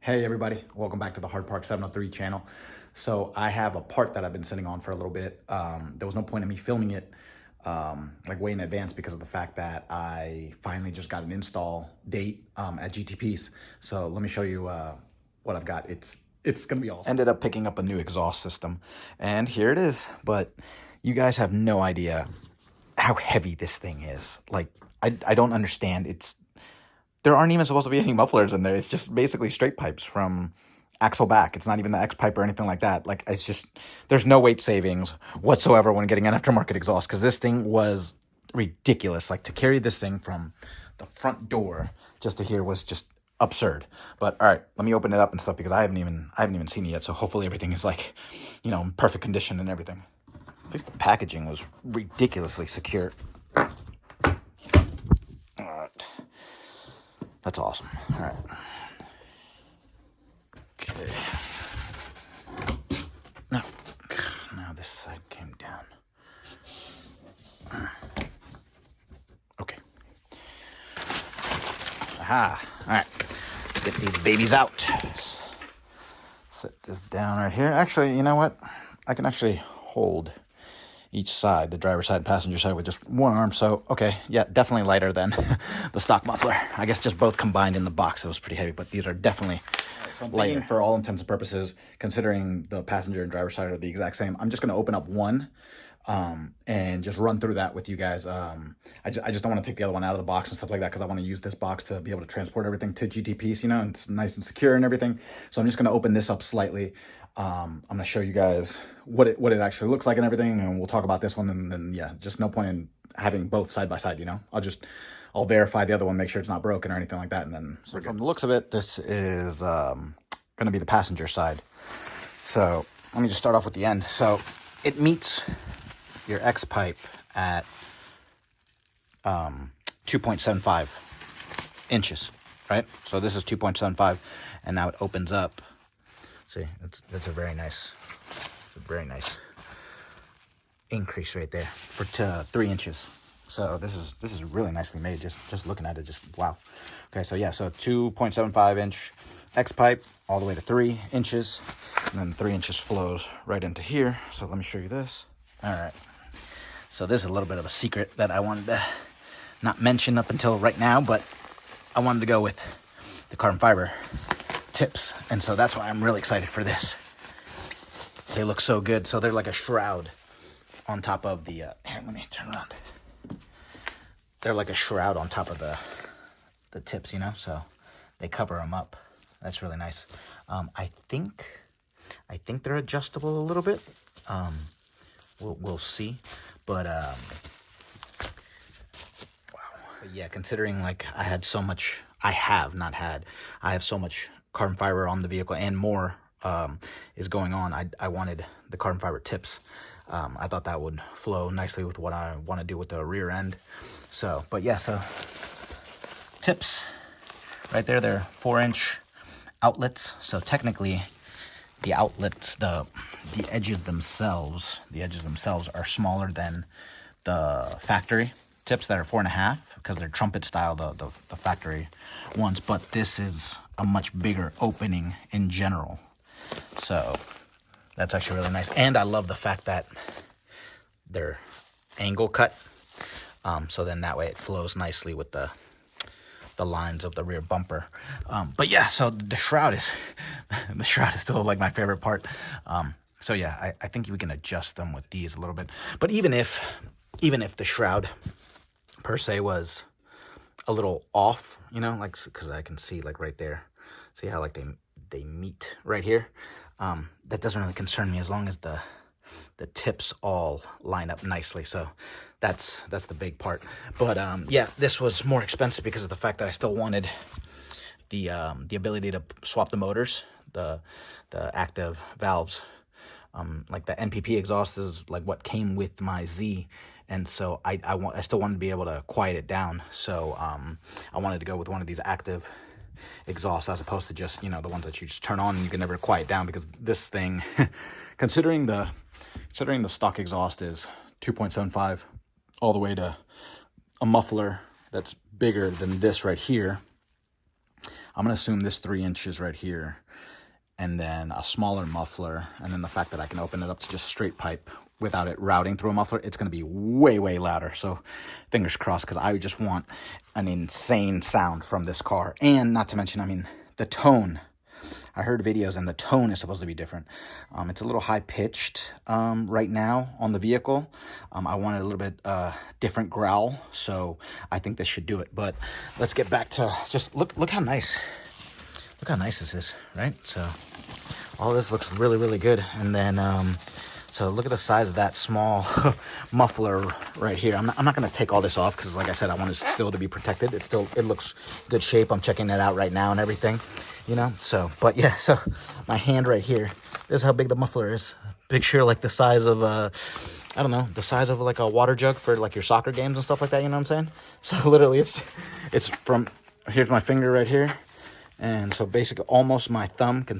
Hey everybody, welcome back to the Hard Park 703 channel. So I have a part that I've been sitting on for a little bit. There was no point in me filming it like way in advance because of the fact that I finally just got an install date at GTP's. So let me show you what I've got. It's gonna be awesome. Ended up picking up a new exhaust system and here it is, but you guys have no idea how heavy this thing is. Like I don't understand. There aren't even supposed to be any mufflers in there. It's just basically straight pipes from axle back. It's not even the X pipe or anything like that. Like, it's just, there's no weight savings whatsoever when getting an aftermarket exhaust, because this thing was ridiculous. Like, to carry this thing from the front door just to here was just absurd. But all right, let me open it up and stuff, because I haven't even seen it yet. So hopefully everything is like, you know, in perfect condition and everything. At least the packaging was ridiculously secure. That's awesome. All right. Okay. Now this side came down. Okay. Aha. All right. Let's get these babies out. Set this down right here. Actually, you know what? I can actually hold each side, the driver's side and passenger side, with just one arm. So, okay, yeah, definitely lighter than the stock muffler. I guess just both combined in the box, it was pretty heavy, but these are definitely lighter. For all intents and purposes, considering the passenger and driver's side are the exact same, I'm just going to open up one and just run through that with you guys. I just don't want to take the other one out of the box and stuff like that, because I want to use this box to be able to transport everything to GTP's, you know, and it's nice and secure and everything. So I'm just going to open this up slightly. I'm going to show you guys what it actually looks like and everything, and we'll talk about this one, and then yeah, just no point in having both side by side, you know. I'll verify the other one, make sure it's not broken or anything like that, and then so from the looks of it, this is going to be the passenger side. So let me just start off with the end. So it meets your X pipe at 2.75 inches, right? So this is 2.75, and now it opens up. See, that's a very nice increase right there to 3 inches. So this is really nicely made. Just looking at it, just wow. Okay, so yeah, so 2.75 inch X pipe all the way to 3 inches, and then 3 inches flows right into here. So let me show you this. All right. So this is a little bit of a secret that I wanted to not mention up until right now, but I wanted to go with the carbon fiber tips, and so that's why I'm really excited for this. They look so good. So they're like a shroud on top of the here, let me turn around. They're like a shroud on top of the tips, you know, so they cover them up. That's really nice. I think they're adjustable a little bit. We'll see, but wow. But yeah, considering like I have so much carbon fiber on the vehicle, and more is going on. I wanted the carbon fiber tips. I thought that would flow nicely with what I want to do with the rear end. So, but yeah, so tips right there, they're 4-inch outlets. So technically the outlets, the edges themselves are smaller than the factory tips that are 4.5, because they're trumpet style, the factory ones. But this is a much bigger opening in general, so that's actually really nice. And I love the fact that they're angle cut, so then that way it flows nicely with the lines of the rear bumper. But yeah, so the shroud is still like my favorite part. So yeah, I think we can adjust them with these a little bit. But even if the shroud per se was a little off, you know, like, because I can see like right there, see how like they meet right here. That doesn't really concern me as long as the tips all line up nicely. So that's the big part. But yeah, this was more expensive because of the fact that I still wanted the ability to swap the motors, the active valves. Like the NPP exhaust is like what came with my Z, and so I still wanted to be able to quiet it down. So I wanted to go with one of these active exhausts, as opposed to just, you know, the ones that you just turn on and you can never quiet down, because this thing, considering the stock exhaust is 2.75 all the way to a muffler that's bigger than this right here, I'm gonna assume this 3 inches right here, and then a smaller muffler, and then the fact that I can open it up to just straight pipe without it routing through a muffler, it's going to be way, way louder. So fingers crossed, because I just want an insane sound from this car. And not to mention, I mean, the tone. I heard videos, and the tone is supposed to be different. It's a little high-pitched right now on the vehicle. I wanted a little bit different growl, so I think this should do it. But let's get back to just look how nice. Look how nice this is, right? So all this looks really, really good. And then, so look at the size of that small muffler right here. I'm not going to take all this off because, like I said, I want it still to be protected. It looks good shape. I'm checking it out right now and everything, you know? So, but yeah, so my hand right here, this is how big the muffler is. Picture like the size of, I don't know, the size of like a water jug for like your soccer games and stuff like that, you know what I'm saying? So literally it's from, here's my finger right here. And so basically almost my thumb can,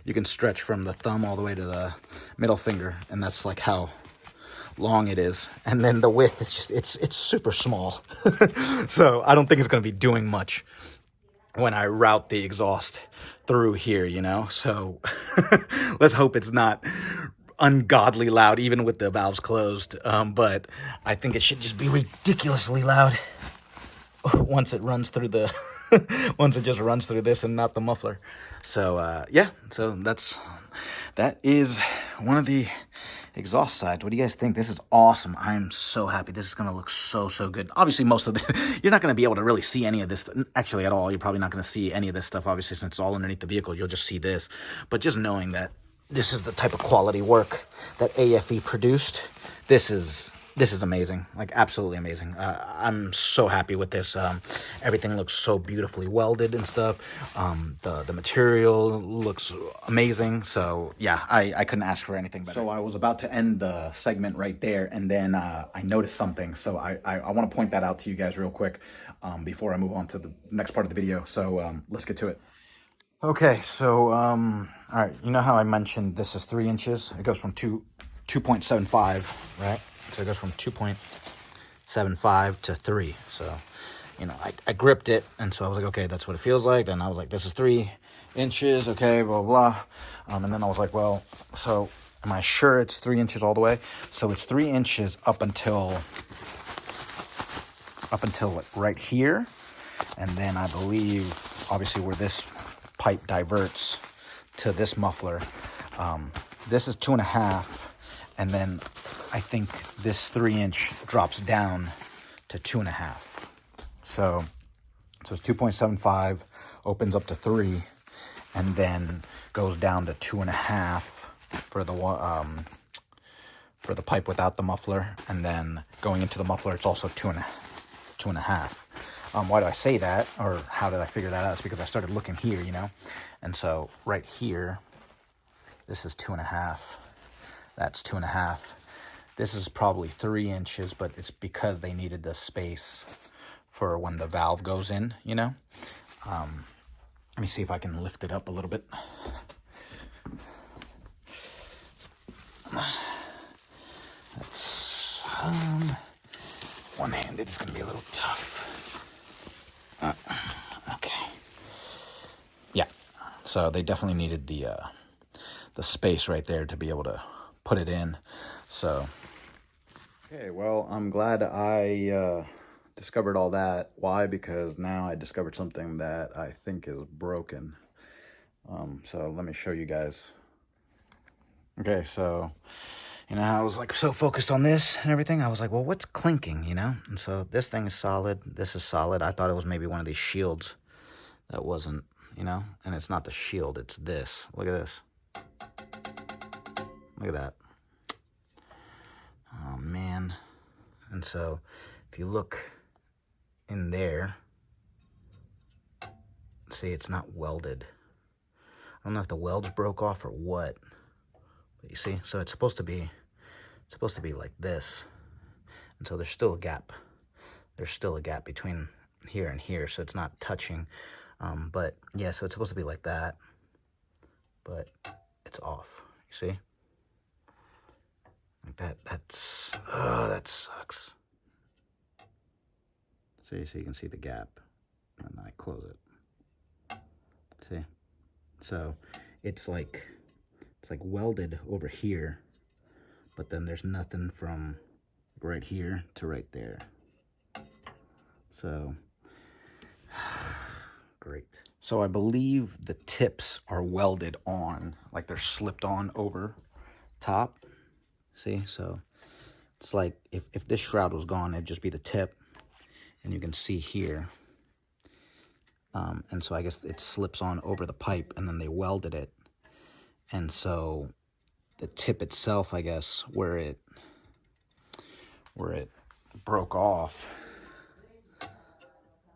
you can stretch from the thumb all the way to the middle finger. And that's like how long it is. And then the width is just, it's super small. So I don't think it's going to be doing much when I route the exhaust through here, you know? So let's hope it's not ungodly loud, even with the valves closed. But I think it should just be ridiculously loud once it runs through the... once it just runs through this and not the muffler. So yeah, so that is one of the exhaust sides. What do you guys think? This is awesome. I'm so happy. This is gonna look so good. Obviously most of the you're not gonna be able to really see any of this actually at all. You're probably not gonna see any of this stuff, obviously, since it's all underneath the vehicle. You'll just see this. But just knowing that this is the type of quality work that AFE produced, this is amazing, like absolutely amazing. I'm so happy with this. Everything looks so beautifully welded and stuff. The material looks amazing. So yeah, I couldn't ask for anything better. So I was about to end the segment right there, and then I noticed something. So I want to point that out to you guys real quick before I move on to the next part of the video. So let's get to it. Okay, so all right, you know how I mentioned this is 3 inches? It goes from 2.75, right? So it goes from 2.75 to 3. So, you know, I gripped it, and so I was like, okay, that's what it feels like. Then I was like, this is 3 inches, okay, blah, blah. And then I was like, well, so am I sure it's 3 inches all the way? So it's 3 inches up until like right here. And then I believe, obviously, where this pipe diverts to this muffler, this is 2.5, and then I think this 3-inch drops down to 2.5. So it's 2.75, opens up to 3, and then goes down to 2.5 for the pipe without the muffler, and then going into the muffler, it's also 2.5. Why do I say that, or how did I figure that out? It's because I started looking here, you know, and so right here, this is 2.5. That's 2.5. This is probably 3 inches, but it's because they needed the space for when the valve goes in, you know. Let me see if I can lift it up a little bit. That's one-handed is going to be a little tough. Okay. Yeah. So they definitely needed the space right there to be able to put it in. So. Okay, well, I'm glad I discovered all that. Why? Because now I discovered something that I think is broken. So let me show you guys. Okay, so, you know, I was like so focused on this and everything. I was like, well, what's clinking, you know? And so this thing is solid. This is solid. I thought it was maybe one of these shields that wasn't, you know? And it's not the shield, it's this. Look at this. Look at that. Oh, man. And so if you look in there, see, it's not welded. I don't know if the welds broke off or what. But you see, so it's supposed to be like this. And so there's still a gap. There's still a gap between here and here, so it's not touching. But yeah, so it's supposed to be like that. But it's off. You see? Like that. Oh, that sucks. See, so you can see the gap. And I close it. See? So it's like welded over here, but then there's nothing from right here to right there. So great. So I believe the tips are welded on, like they're slipped on over top. See, so it's like if this shroud was gone, it'd just be the tip, and you can see here. And so I guess it slips on over the pipe, and then they welded it. And so the tip itself, I guess, where it broke off,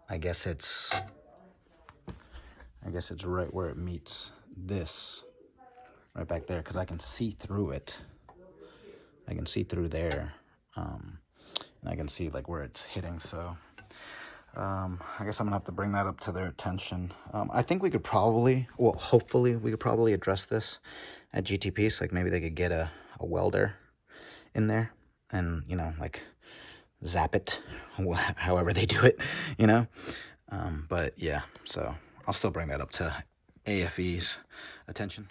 I guess it's right where it meets this, right back there, because I can see through it. I can see through there, and I can see like where it's hitting. So I guess I'm gonna have to bring that up to their attention. I think we could probably, well, hopefully we could probably address this at GTPs. Like maybe they could get a welder in there and, you know, like zap it, however they do it, you know. But yeah, so I'll still bring that up to AFE's attention.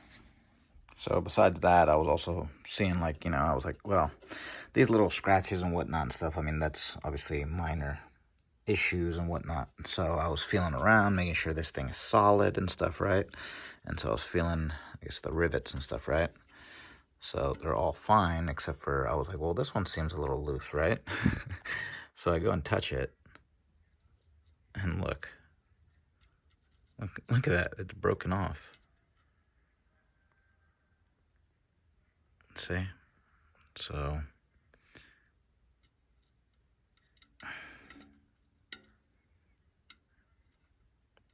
So besides that, I was also seeing, like, you know, I was like, well, these little scratches and whatnot and stuff, I mean, that's obviously minor issues and whatnot. So I was feeling around, making sure this thing is solid and stuff, right? And so I was feeling, I guess, the rivets and stuff, right? So they're all fine, except for, I was like, well, this one seems a little loose, right? So I go and touch it, and look at that, it's broken off. See? So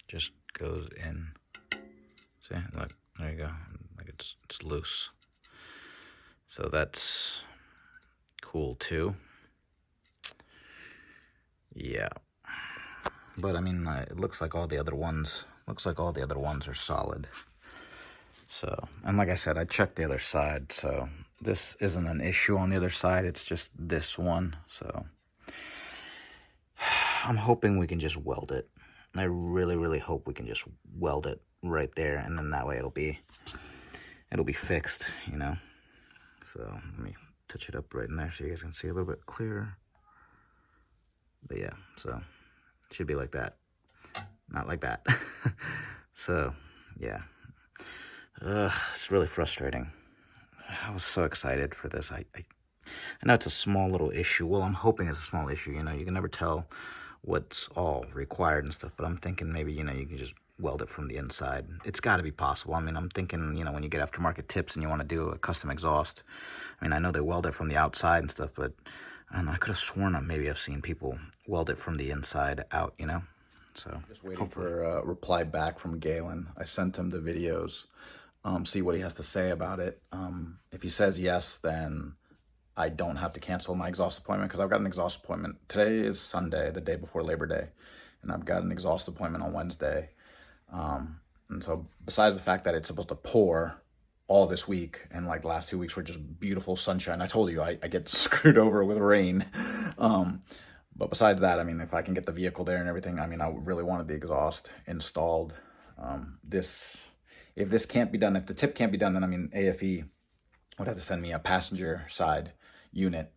just goes in. See? Look, there you go. Like it's loose. So that's cool too. Yeah. But I mean, it looks like all the other ones are solid. So, and like I said, I checked the other side, so this isn't an issue on the other side, it's just this one. So I'm hoping we can just weld it. I really, really hope we can just weld it right there, and then that way it'll be fixed, you know. So let me touch it up right in there so you guys can see a little bit clearer. But yeah, so it should be like that, not like that. So yeah, it's really frustrating. I was so excited for this. I know it's a small little issue. Well, I'm hoping it's a small issue, you know. You can never tell what's all required and stuff, but I'm thinking maybe, you know, you can just weld it from the inside. It's got to be possible. I mean, I'm thinking, you know, when you get aftermarket tips and you want to do a custom exhaust, I mean, I know they weld it from the outside and stuff, but I don't know, I could have sworn maybe I've seen people weld it from the inside out, you know. So just waiting for a reply back from Galen. I sent him the videos, see what he has to say about it. If he says yes, then I don't have to cancel my exhaust appointment, because I've got an exhaust appointment. Today is Sunday, the day before Labor Day, and I've got an exhaust appointment on Wednesday. And so besides the fact that it's supposed to pour all this week, and like the last 2 weeks were just beautiful sunshine. I told you, I get screwed over with rain. But besides that, I mean, if I can get the vehicle there and everything, I mean, I really wanted the exhaust installed. If this can't be done, if the tip can't be done, then I mean, AFE would have to send me a passenger side unit,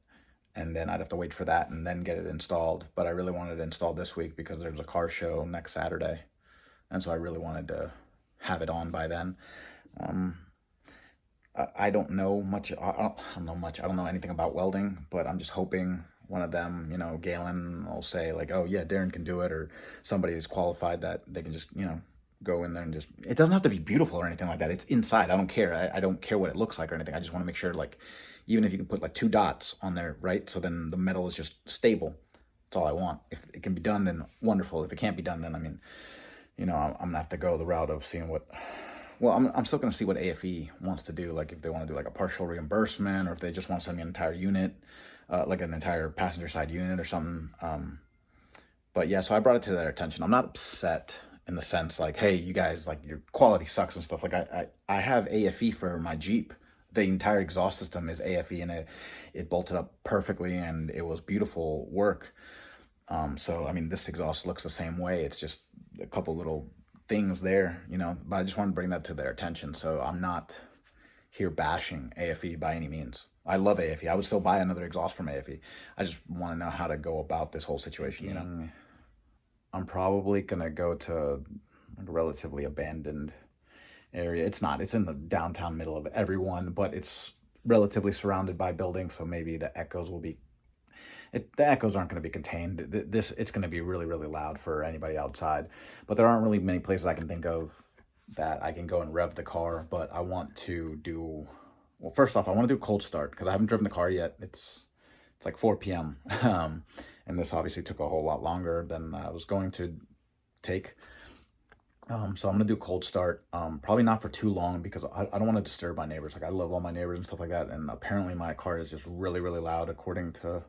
and then I'd have to wait for that and then get it installed. But I really wanted it installed this week because there's a car show next Saturday, and so I really wanted to have it on by then. I don't know much. I don't know anything about welding, but I'm just hoping one of them, you know, Galen will say like, oh yeah, Darren can do it, or somebody is qualified that they can just, you know, go in there and just, it doesn't have to be beautiful or anything like that. It's inside. I don't care. I don't care what it looks like or anything. I just want to make sure, like, even if you can put like 2 dots on there, right? So then the metal is just stable. That's all I want. If it can be done, then wonderful. If it can't be done, then I mean, you know, I'm gonna have to go the route of seeing what, well, I'm still gonna see what AFE wants to do. Like if they want to do like a partial reimbursement, or if they just want to send me an entire unit, like an entire passenger side unit or something. But yeah, so I brought it to their attention. I'm not upset in the sense like, hey, you guys, like, your quality sucks and stuff. Like I have AFE for my Jeep. The entire exhaust system is AFE, and it bolted up perfectly, and it was beautiful work. So I mean, this exhaust looks the same way. It's just a couple little things there, you know, but I just want to bring that to their attention. So I'm not here bashing AFE by any means. I love AFE. I would still buy another exhaust from AFE. I just want to know how to go about this whole situation, you know. I'm probably going to go to a relatively abandoned area. It's not. It's in the downtown middle of everyone, but it's relatively surrounded by buildings, so maybe the echoes will be... the echoes aren't going to be contained. It's going to be really, really loud for anybody outside. But there aren't really many places I can think of that I can go and rev the car. But I want to do... Well, first off, I want to do cold start because I haven't driven the car yet. It's like 4 p.m. And this obviously took a whole lot longer than I was going to take. So I'm going to do cold start, probably not for too long because I don't want to disturb my neighbors. Like, I love all my neighbors and stuff like that. And apparently my car is just really, really loud, according to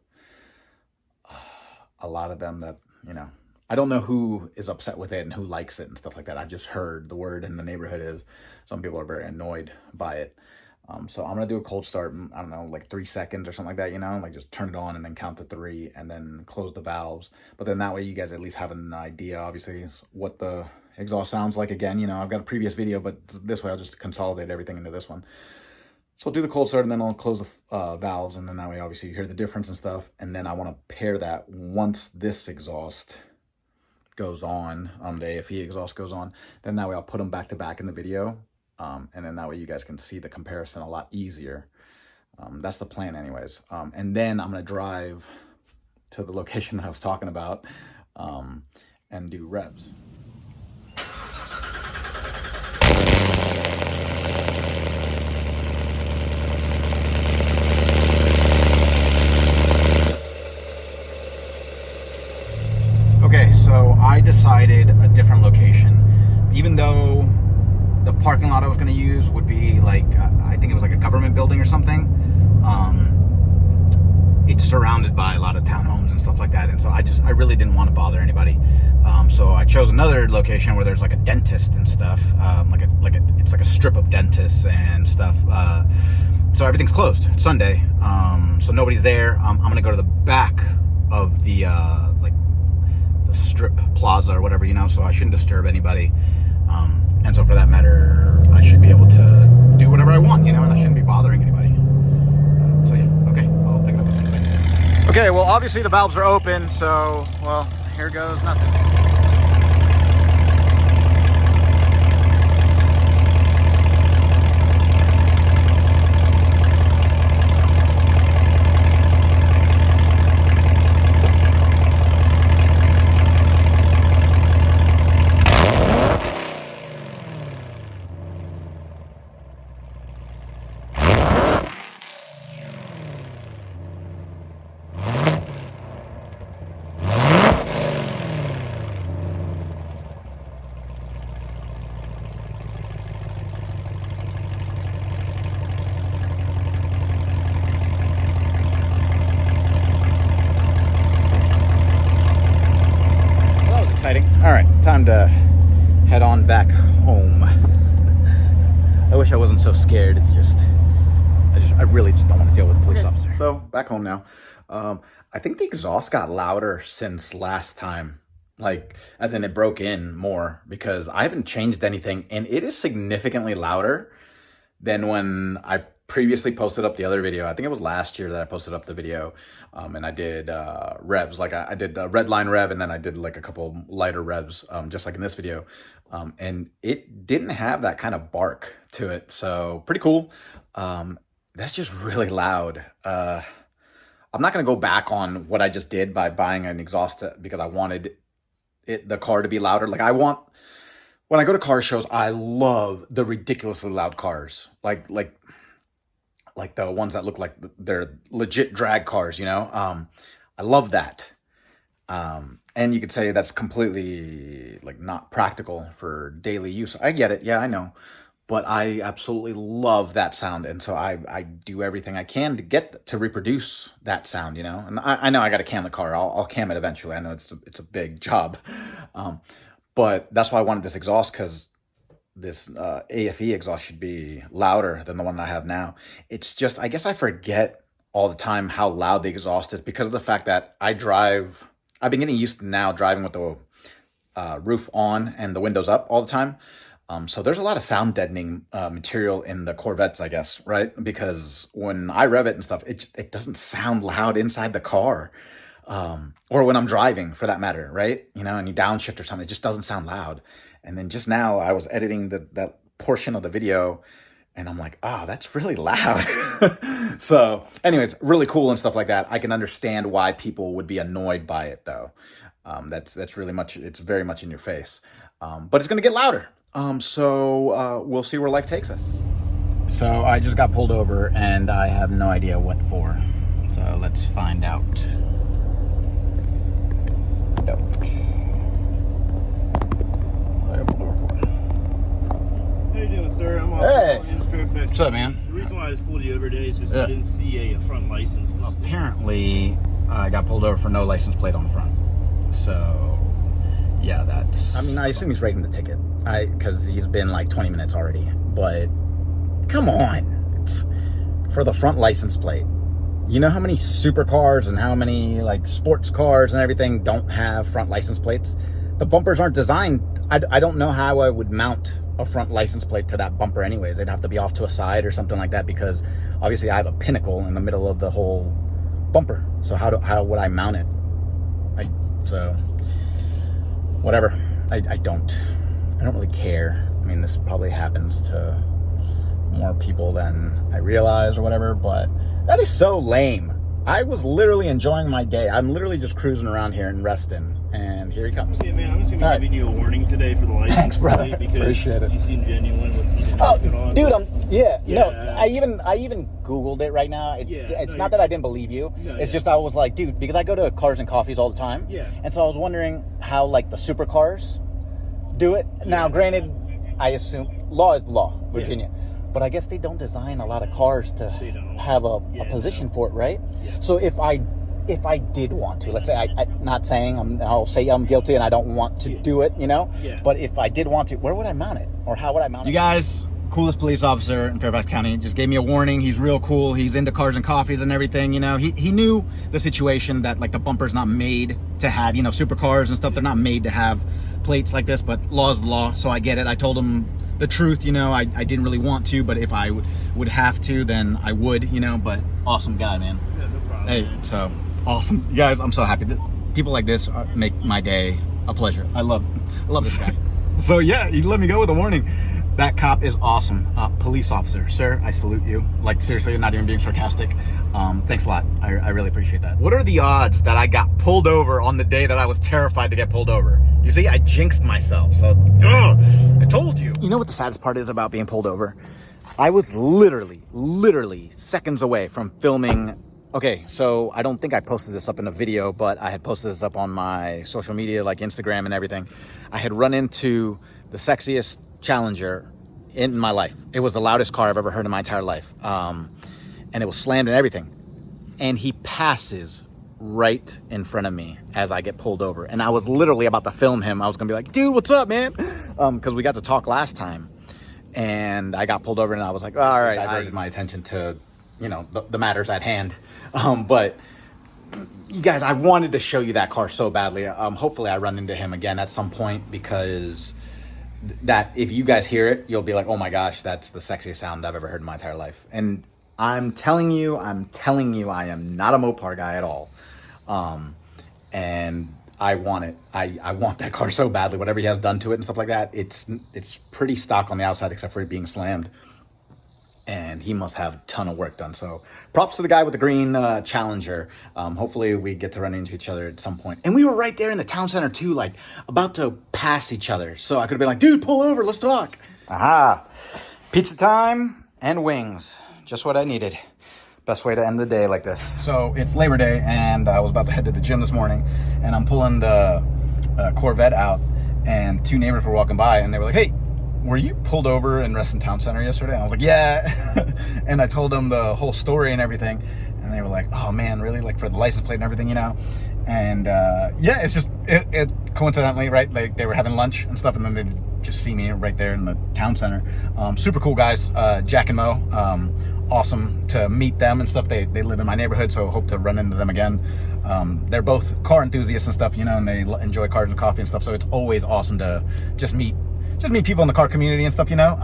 a lot of them that, you know, I don't know who is upset with it and who likes it and stuff like that. I've just heard the word in the neighborhood is some people are very annoyed by it. So I'm going to do a cold start, I don't know, like 3 seconds or something like that, you know, like just turn it on and then count to 3 and then close the valves. But then that way you guys at least have an idea, obviously, what the exhaust sounds like. Again, you know, I've got a previous video, but this way I'll just consolidate everything into this one. So I'll do the cold start and then I'll close the valves, and then that way obviously you hear the difference and stuff. And then I want to pair that once this exhaust goes on, the AFE exhaust goes on, then that way I'll put them back to back in the video. And then that way you guys can see the comparison a lot easier. That's the plan anyways. And then I'm going to drive to the location that I was talking about and do revs. Okay, so I decided a different location, even though the parking lot I was going to use would be like, I think it was like a government building or something. It's surrounded by a lot of townhomes and stuff like that, and so I really didn't want to bother anybody. So I chose another location where there's like a dentist and stuff, it's like a strip of dentists and stuff. So everything's closed. It's Sunday, so nobody's there. I'm going to go to the back of the the strip plaza or whatever, you know. So I shouldn't disturb anybody. And so for that matter, I should be able to do whatever I want, you know, and I shouldn't be bothering anybody. So yeah, okay, I'll pick it up the same thing. Okay, well, obviously the valves are open, so, well, here goes nothing. Exciting. All right, time to head on back home. I wish I wasn't so scared. It's just, I really just don't want to deal with a police officer. So back home now. I think the exhaust got louder since last time, like as in it broke in more, because I haven't changed anything, and it is significantly louder than when I previously posted up the other video. I think it was last year that I posted up the video, and I did revs. Like I did a red line rev, and then I did like a couple lighter revs, just like in this video. And it didn't have that kind of bark to it, so pretty cool. That's just really loud. I'm not gonna go back on what I just did by buying an exhaust because I wanted the car to be louder. Like when I go to car shows, I love the ridiculously loud cars, like the ones that look like they're legit drag cars, you know. I love that. And you could say that's completely like not practical for daily use. I get it. Yeah, I know. But I absolutely love that sound. And so I do everything I can to reproduce that sound, you know. And I know I got to cam the car. I'll cam it eventually. I know it's a big job. But that's why I wanted this exhaust, because this AFE exhaust should be louder than the one I have now. It's just, I guess I forget all the time how loud the exhaust is because of the fact that I've been getting used to now driving with the roof on and the windows up all the time. So there's a lot of sound deadening material in the Corvettes, I guess, right? Because when I rev it and stuff, it doesn't sound loud inside the car, or when I'm driving, for that matter, right? You know, and you downshift or something, it just doesn't sound loud. And then just now, I was editing that portion of the video, and I'm like, oh, that's really loud. So, anyways, really cool and stuff like that. I can understand why people would be annoyed by it, though. That's really much. It's very much in your face, but it's gonna get louder. So we'll see where life takes us. So I just got pulled over and I have no idea what for. So let's find out. What I got pulled over for? How you doing, sir? I'm What's up, man? The reason why I just pulled you over today is just I didn't see a front license display. Apparently, I got pulled over for no license plate on the front. So, yeah, that's... I mean, I assume he's writing the ticket. Because he's been like 20 minutes already. But, come on. It's for the front license plate. You know how many supercars and how many like sports cars and everything don't have front license plates? The bumpers aren't designed. I don't know how I would mount a front license plate to that bumper anyways. They'd have to be off to a side or something like that, because obviously I have a pinnacle in the middle of the whole bumper. So how would I mount it? So whatever. I don't really care. I mean, this probably happens to more people than I realize or whatever, but that is so lame. I was literally enjoying my day. I'm literally just cruising around here and resting, and here he comes. Yeah, man, I'm just gonna give you a warning today for the license. Thanks, brother. Plate because appreciate it. You seem genuine with what's going on. Dude, no, I even Googled it right now. It's not that I didn't believe you. It's just I was like, dude, because I go to Cars and Coffees all the time. Yeah. And so I was wondering how like the supercars do it. Now, granted, I assume law is law, Virginia. But I guess they don't design a lot of cars to have a position for it, right? Yeah. So if I did want to, let's say I'm not saying I'll say I'm guilty and I don't want to do it, you know? Yeah. But if I did want to, where would I mount it? Or how would I mount it? You guys, coolest police officer in Fairfax County, just gave me a warning. He's real cool. He's into Cars and Coffees and everything, you know? He knew the situation that like the bumper's not made to have, you know, supercars and stuff. They're not made to have plates like this, but law is the law, so I get it. I told him the truth, you know. I didn't really want to, but if I would have to, then I would, you know. But awesome guy, man. Yeah, no problem. Hey, so awesome. You guys, I'm so happy. People like this make my day a pleasure. I love this guy. So yeah, he let me go with a warning. That cop is awesome. Police officer, sir, I salute you. Like, seriously, not even being sarcastic. Thanks a lot. I really appreciate that. What are the odds that I got pulled over on the day that I was terrified to get pulled over? You see, I jinxed myself. So, I told you. You know what the saddest part is about being pulled over? I was literally seconds away from filming. Okay, so I don't think I posted this up in a video, but I had posted this up on my social media, like Instagram and everything. I had run into the sexiest Challenger in my life. It was the loudest car I've ever heard in my entire life. And it was slammed and everything. And he passes right in front of me as I get pulled over. And I was literally about to film him. I was gonna be like, dude, what's up, man? Because we got to talk last time. And I got pulled over and I was like, all right. I diverted my attention to, you know, the matters at hand. But you guys, I wanted to show you that car so badly. Hopefully I run into him again at some point, because that if you guys hear it, you'll be like, oh my gosh, that's the sexiest sound I've ever heard in my entire life. And I'm telling you, I am not a Mopar guy at all. And I want it. I want that car so badly. Whatever he has done to it and stuff like that, it's pretty stock on the outside except for it being slammed. And he must have a ton of work done. So props to the guy with the green Challenger. Hopefully we get to run into each other at some point. And we were right there in the town center too, like about to pass each other. So I could have been like, dude, pull over, let's talk. Aha. Pizza time and wings. Just what I needed. Best way to end the day like this. So it's Labor Day and I was about to head to the gym this morning, and I'm pulling the Corvette out, and two neighbors were walking by and they were like, hey, were you pulled over in Reston Town Center yesterday? And I was like, yeah. And I told them the whole story and everything. And they were like, oh man, really? Like for the license plate and everything, you know? And yeah, it's just, it coincidentally, right? Like they were having lunch and stuff, and then they just see me right there in the town center. Super cool guys, Jack and Mo. awesome to meet them and stuff. They live in my neighborhood, so hope to run into them again. They're both car enthusiasts and stuff, you know, and they enjoy cars and coffee and stuff. So it's always awesome to just meet people in the car community and stuff, you know.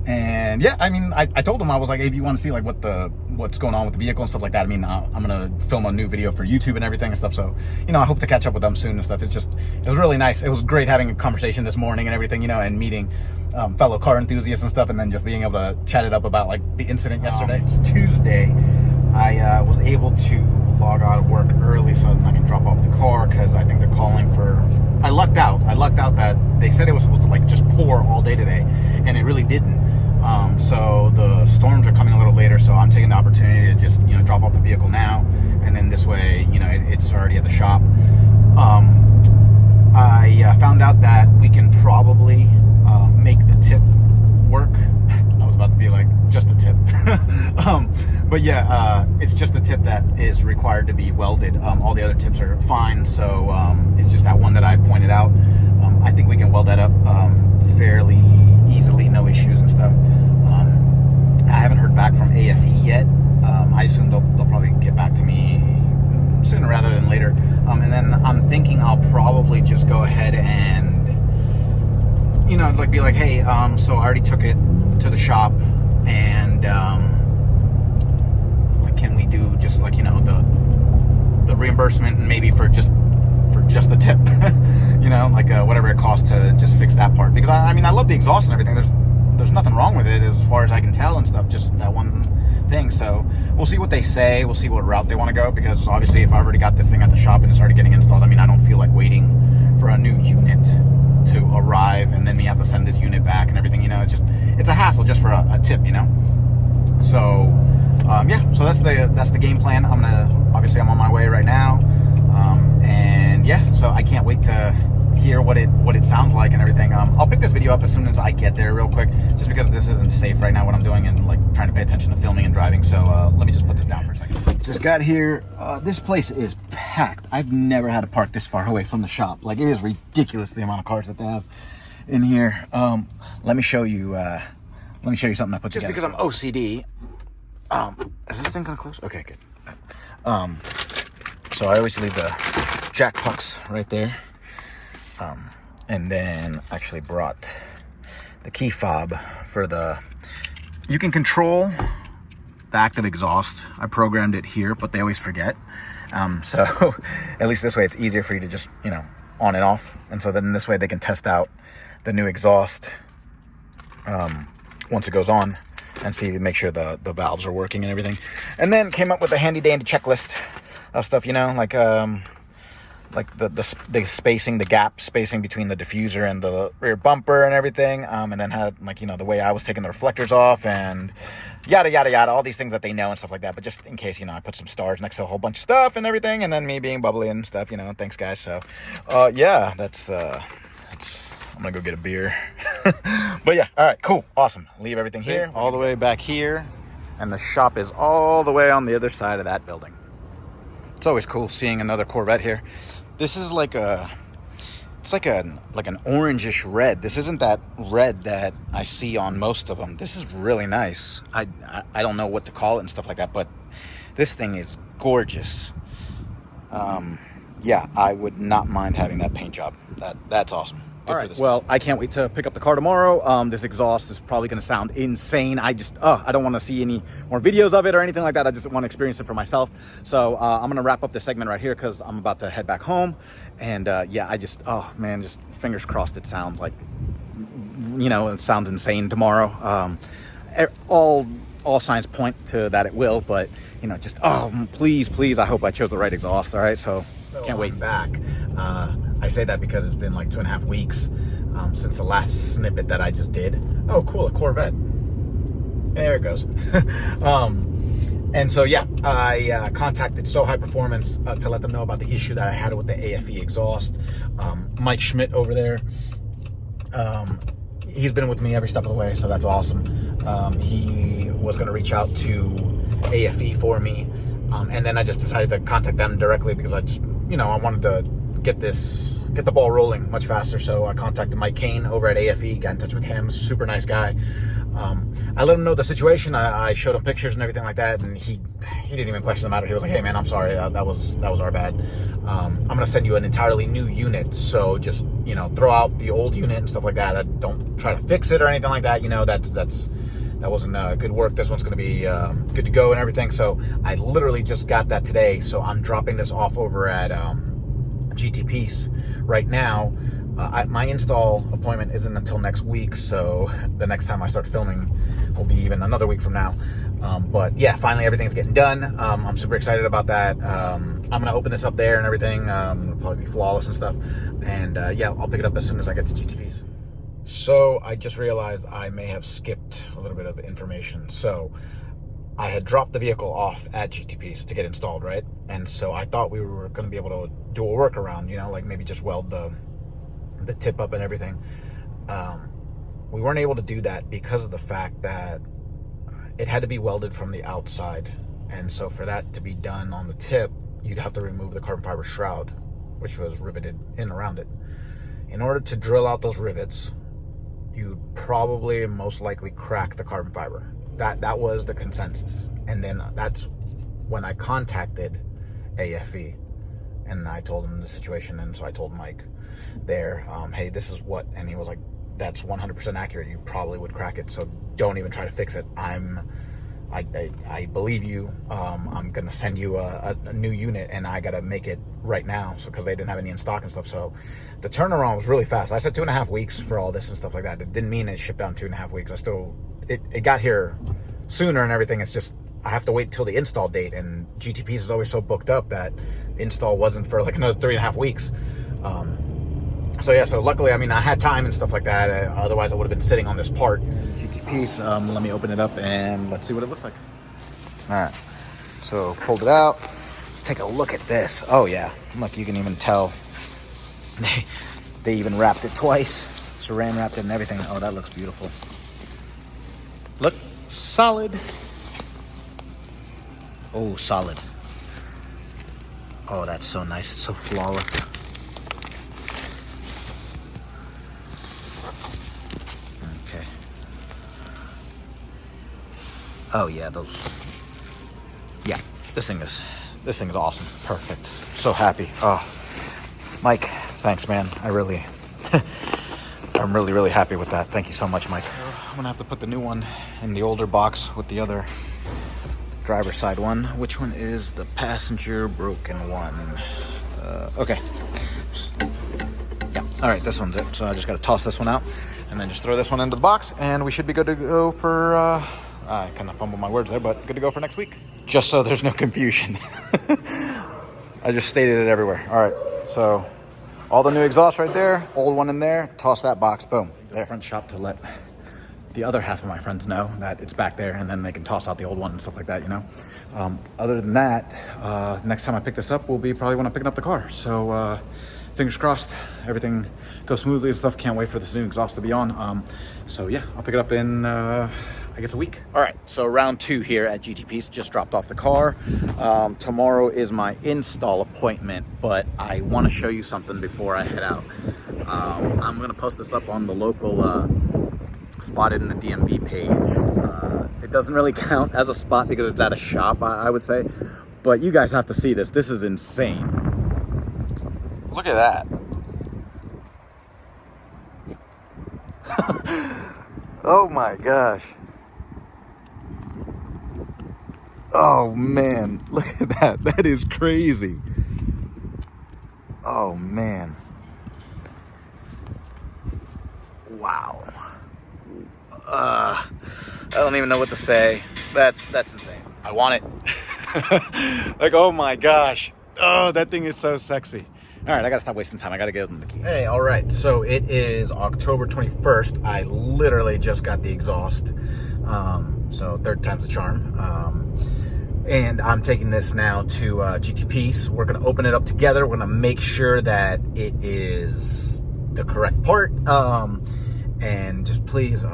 And yeah, I mean, I told them, I was like, hey, if you want to see like what's going on with the vehicle and stuff like that, I mean, I'm gonna film a new video for YouTube and everything and stuff. So, you know, I hope to catch up with them soon and stuff. It was really nice. It was great having a conversation this morning and everything, you know, and meeting fellow car enthusiasts and stuff, and then just being able to chat it up about like the incident yesterday. It's Tuesday. I was able to log out of work early so that I can drop off the car, because I think they're calling for. I lucked out that they said it was supposed to like just pour all day today, and it really didn't. So the storms are coming a little later, so I'm taking the opportunity to just, you know, drop off the vehicle now, and then this way, you know, it's already at the shop. I found out that we can probably make the tip work. I was about to be like, just the tip. But yeah, it's just the tip that is required to be welded. All the other tips are fine, so it's just that one that I pointed out. I think we can weld that up fairly easily, no issues and stuff. I haven't heard back from AFE yet. I assume they'll probably get back to me sooner rather than later. And then I'm thinking I'll probably just go ahead and, you know, like be like, hey, so I already took it to the shop, and like, can we do just like, you know, the reimbursement, and maybe for just the tip, you know, like whatever it costs to just fix that part, because I mean, I love the exhaust and everything. There's nothing wrong with it as far as I can tell and stuff, just that one thing. So we'll see what they say. We'll see what route they want to go, because obviously if I already got this thing at the shop and it's already getting installed, I mean, I don't feel like waiting for a new unit to arrive and then we have to send this unit back and everything, you know. It's a hassle just for a tip, you know. So yeah, so that's the game plan. I'm on my way right now, and yeah, so I can't wait to hear what it sounds like and everything. I'll pick this video up as soon as I get there real quick, just because this isn't safe right now what I'm doing, and like trying to pay attention to filming and driving. So let me just put this down for a second. Just got here. This place is packed. I've never had to park this far away from the shop. Like, it is ridiculous the amount of cars that they have in here. Let me show you something I put together. Just because I'm OCD. Is this thing gonna close? Okay, good. So I always leave the jack pucks right there. And then actually brought the key fob for you can control the active exhaust. I programmed it here, but they always forget. So at least this way it's easier for you to just, you know, on and off. And so then this way they can test out the new exhaust once it goes on, and make sure the valves are working and everything. And then came up with a handy dandy checklist of stuff, you know, like the spacing, the gap spacing between the diffuser and the rear bumper and everything, and then had, like, you know, the way I was taking the reflectors off and yada yada yada, all these things that they know and stuff like that. But just in case, you know, I put some stars next to a whole bunch of stuff and everything, and then me being bubbly and stuff, you know. Thanks guys. So yeah, that's I'm gonna go get a beer. But yeah, all right, cool, awesome. Leave everything here, all the way back here, and the shop is all the way on the other side of that building. It's always cool seeing another Corvette here. This is like an orangish red. This isn't that red that I see on most of them. This is really nice. I don't know what to call it and stuff like that, but this thing is gorgeous. Yeah, I would not mind having that paint job. That's awesome. All right, well, I can't wait to pick up the car tomorrow. This exhaust is probably going to sound insane. I don't want to see any more videos of it or anything like that. I just want to experience it for myself. So I'm going to wrap up this segment right here, because I'm about to head back home. And yeah, just fingers crossed it sounds like, you know, it sounds insane tomorrow. All signs point to that it will, but, you know, just, please, I hope I chose the right exhaust. All right, so can't wait. Back. I say that because it's been like 2.5 weeks since the last snippet that I just did. Oh, cool, a Corvette. There it goes. And so, yeah, I contacted So High Performance to let them know about the issue that I had with the AFE exhaust. Mike Schmidt over there, he's been with me every step of the way, so that's awesome. He was going to reach out to AFE for me, and then I just decided to contact them directly, because I just, you know, I wanted to get this get the ball rolling much faster. So I contacted Mike Cain over at AFE, got in touch with him, super nice guy. I let him know the situation. I showed him pictures and everything like that, and he didn't even question the matter. He was like, "Hey man, I'm sorry, that was our bad. I'm gonna send you an entirely new unit, so just, you know, throw out the old unit and stuff like that. Don't try to fix it or anything like that. You know, that wasn't good work. This one's gonna be good to go and everything." So I literally just got that today, so I'm dropping this off over at GTP's right now. My install appointment isn't until next week, so the next time I start filming will be even another week from now. But yeah, finally everything's getting done. I'm super excited about that. I'm gonna open this up there and everything. It'll probably be flawless and stuff. And yeah, I'll pick it up as soon as I get to GTP's. So I just realized I may have skipped a little bit of information. So I had dropped the vehicle off at GTP's to get installed, right? And so I thought we were going to be able to do a workaround, you know, like maybe just weld the tip up and everything. We weren't able to do that because of the fact that it had to be welded from the outside. And so for that to be done on the tip, you'd have to remove the carbon fiber shroud, which was riveted in around it. In order to drill out those rivets, you'd probably most likely crack the carbon fiber. That was the consensus. And then that's when I contacted AFE and I told him the situation. And so I told Mike there, hey, this is what, and he was like, that's 100% accurate. You probably would crack it, so don't even try to fix it. I believe you. I'm gonna send you a new unit, and I gotta make it right now, so because they didn't have any in stock and stuff. So the turnaround was really fast. I said 2.5 weeks for all this and stuff like that. It didn't mean it shipped out in 2.5 weeks. It got here sooner and everything. It's just I have to wait till the install date, and GTP's is always so booked up that the install wasn't for like another 3.5 weeks. So yeah, so luckily, I mean, I had time and stuff like that. Otherwise, I would have been sitting on this part. GTP's, let me open it up and let's see what it looks like. All right, so pulled it out. Let's take a look at this. Oh yeah, look, you can even tell they even wrapped it twice, saran wrapped it and everything. Oh, that looks beautiful. Look, solid. Oh, solid. Oh, that's so nice. It's so flawless. Okay. Oh yeah, those. Yeah, this thing is awesome. Perfect. So happy. Oh, Mike, thanks, man. I'm really happy with that. Thank you so much, Mike. I'm gonna have to put the new one in the older box with the other driver's side one. Which one is the passenger broken one? Okay. Yeah, all right, this one's it. So I just gotta toss this one out and then just throw this one into the box and we should be good to go for, I kind of fumbled my words there, but good to go for next week. Just so there's no confusion. I just stated it everywhere. All right, so all the new exhaust right there, old one in there, toss that box, boom. There. Front shop to let the other half of my friends know that it's back there, and then they can toss out the old one and stuff like that, you know. Other than that, next time I pick this up will be probably when I'm picking up the car. So fingers crossed, everything goes smoothly and stuff. Can't wait for this new exhaust to be on. So yeah, I'll pick it up in I guess a week. All right, so round 2 here at GTP's. Just dropped off the car. Tomorrow is my install appointment, but I want to show you something before I head out. I'm gonna post this up on the local spotted in the DMV page. It doesn't really count as a spot because it's at a shop, I would say, but you guys have to see this. This is insane. Look at that. Oh my gosh. Oh man, look at that. That is crazy. Oh man. Wow. I don't even know what to say. That's insane. I want it. Like, oh my gosh. Oh, that thing is so sexy. All right, I gotta stop wasting time. I gotta give them the key. Hey, all right, so it is October 21st. I literally just got the exhaust. So third time's the charm. And I'm taking this now to GTP's. We're gonna open it up together. We're gonna make sure that it is the correct part. And just please,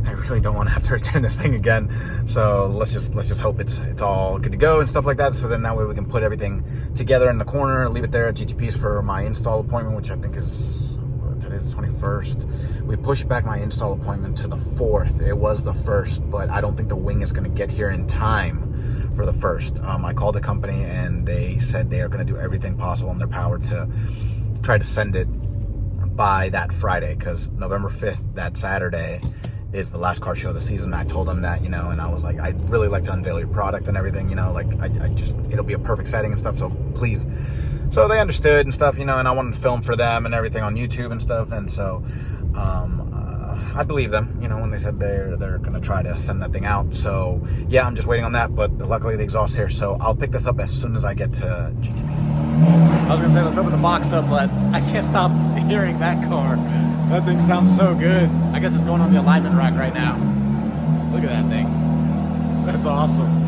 I really don't want to have to return this thing again. So let's just hope it's all good to go and stuff like that. So then that way we can put everything together in the corner, leave it there at GTP's for my install appointment, which I think is, today's the 21st. We pushed back my install appointment to the 4th. It was the 1st, but I don't think the wing is going to get here in time for the 1st. I called the company and they said they are going to do everything possible in their power to try to send it by that Friday, because November 5th, that Saturday, is the last car show of the season. I told them that, you know, and I was like, I'd really like to unveil your product and everything, you know, like I just, it'll be a perfect setting and stuff, so please. So they understood and stuff, you know, and I wanted to film for them and everything on YouTube and stuff, and so I believe them, you know, when they said they're gonna try to send that thing out. So yeah, I'm just waiting on that, but luckily the exhaust's here, so I'll pick this up as soon as I get to GTP's. I was gonna say let's open the box up, but I can't stop hearing that car. That thing sounds so good. I guess it's going on the alignment rack right now. Look at that thing. That's awesome.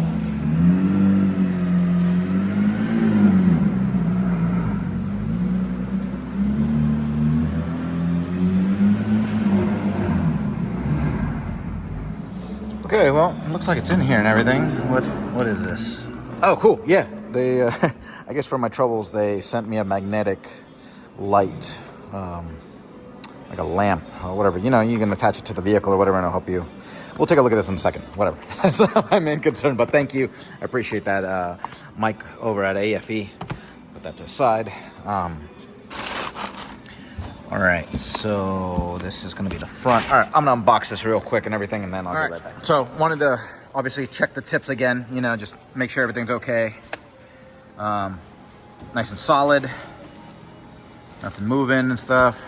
Okay, well, it looks like it's in here and everything. What is this? Oh, cool. Yeah, they. I guess for my troubles, they sent me a magnetic light, like a lamp or whatever. You know, you can attach it to the vehicle or whatever, and it'll help you. We'll take a look at this in a second. Whatever. So I'm in concern, but thank you. I appreciate that, Mike over at AFE. Put that to the side. All right, so this is going to be the front. All right, I'm going to unbox this real quick and everything, and then I'll be right back. So wanted to obviously check the tips again, you know, just make sure everything's okay. Nice and solid. Nothing moving and stuff.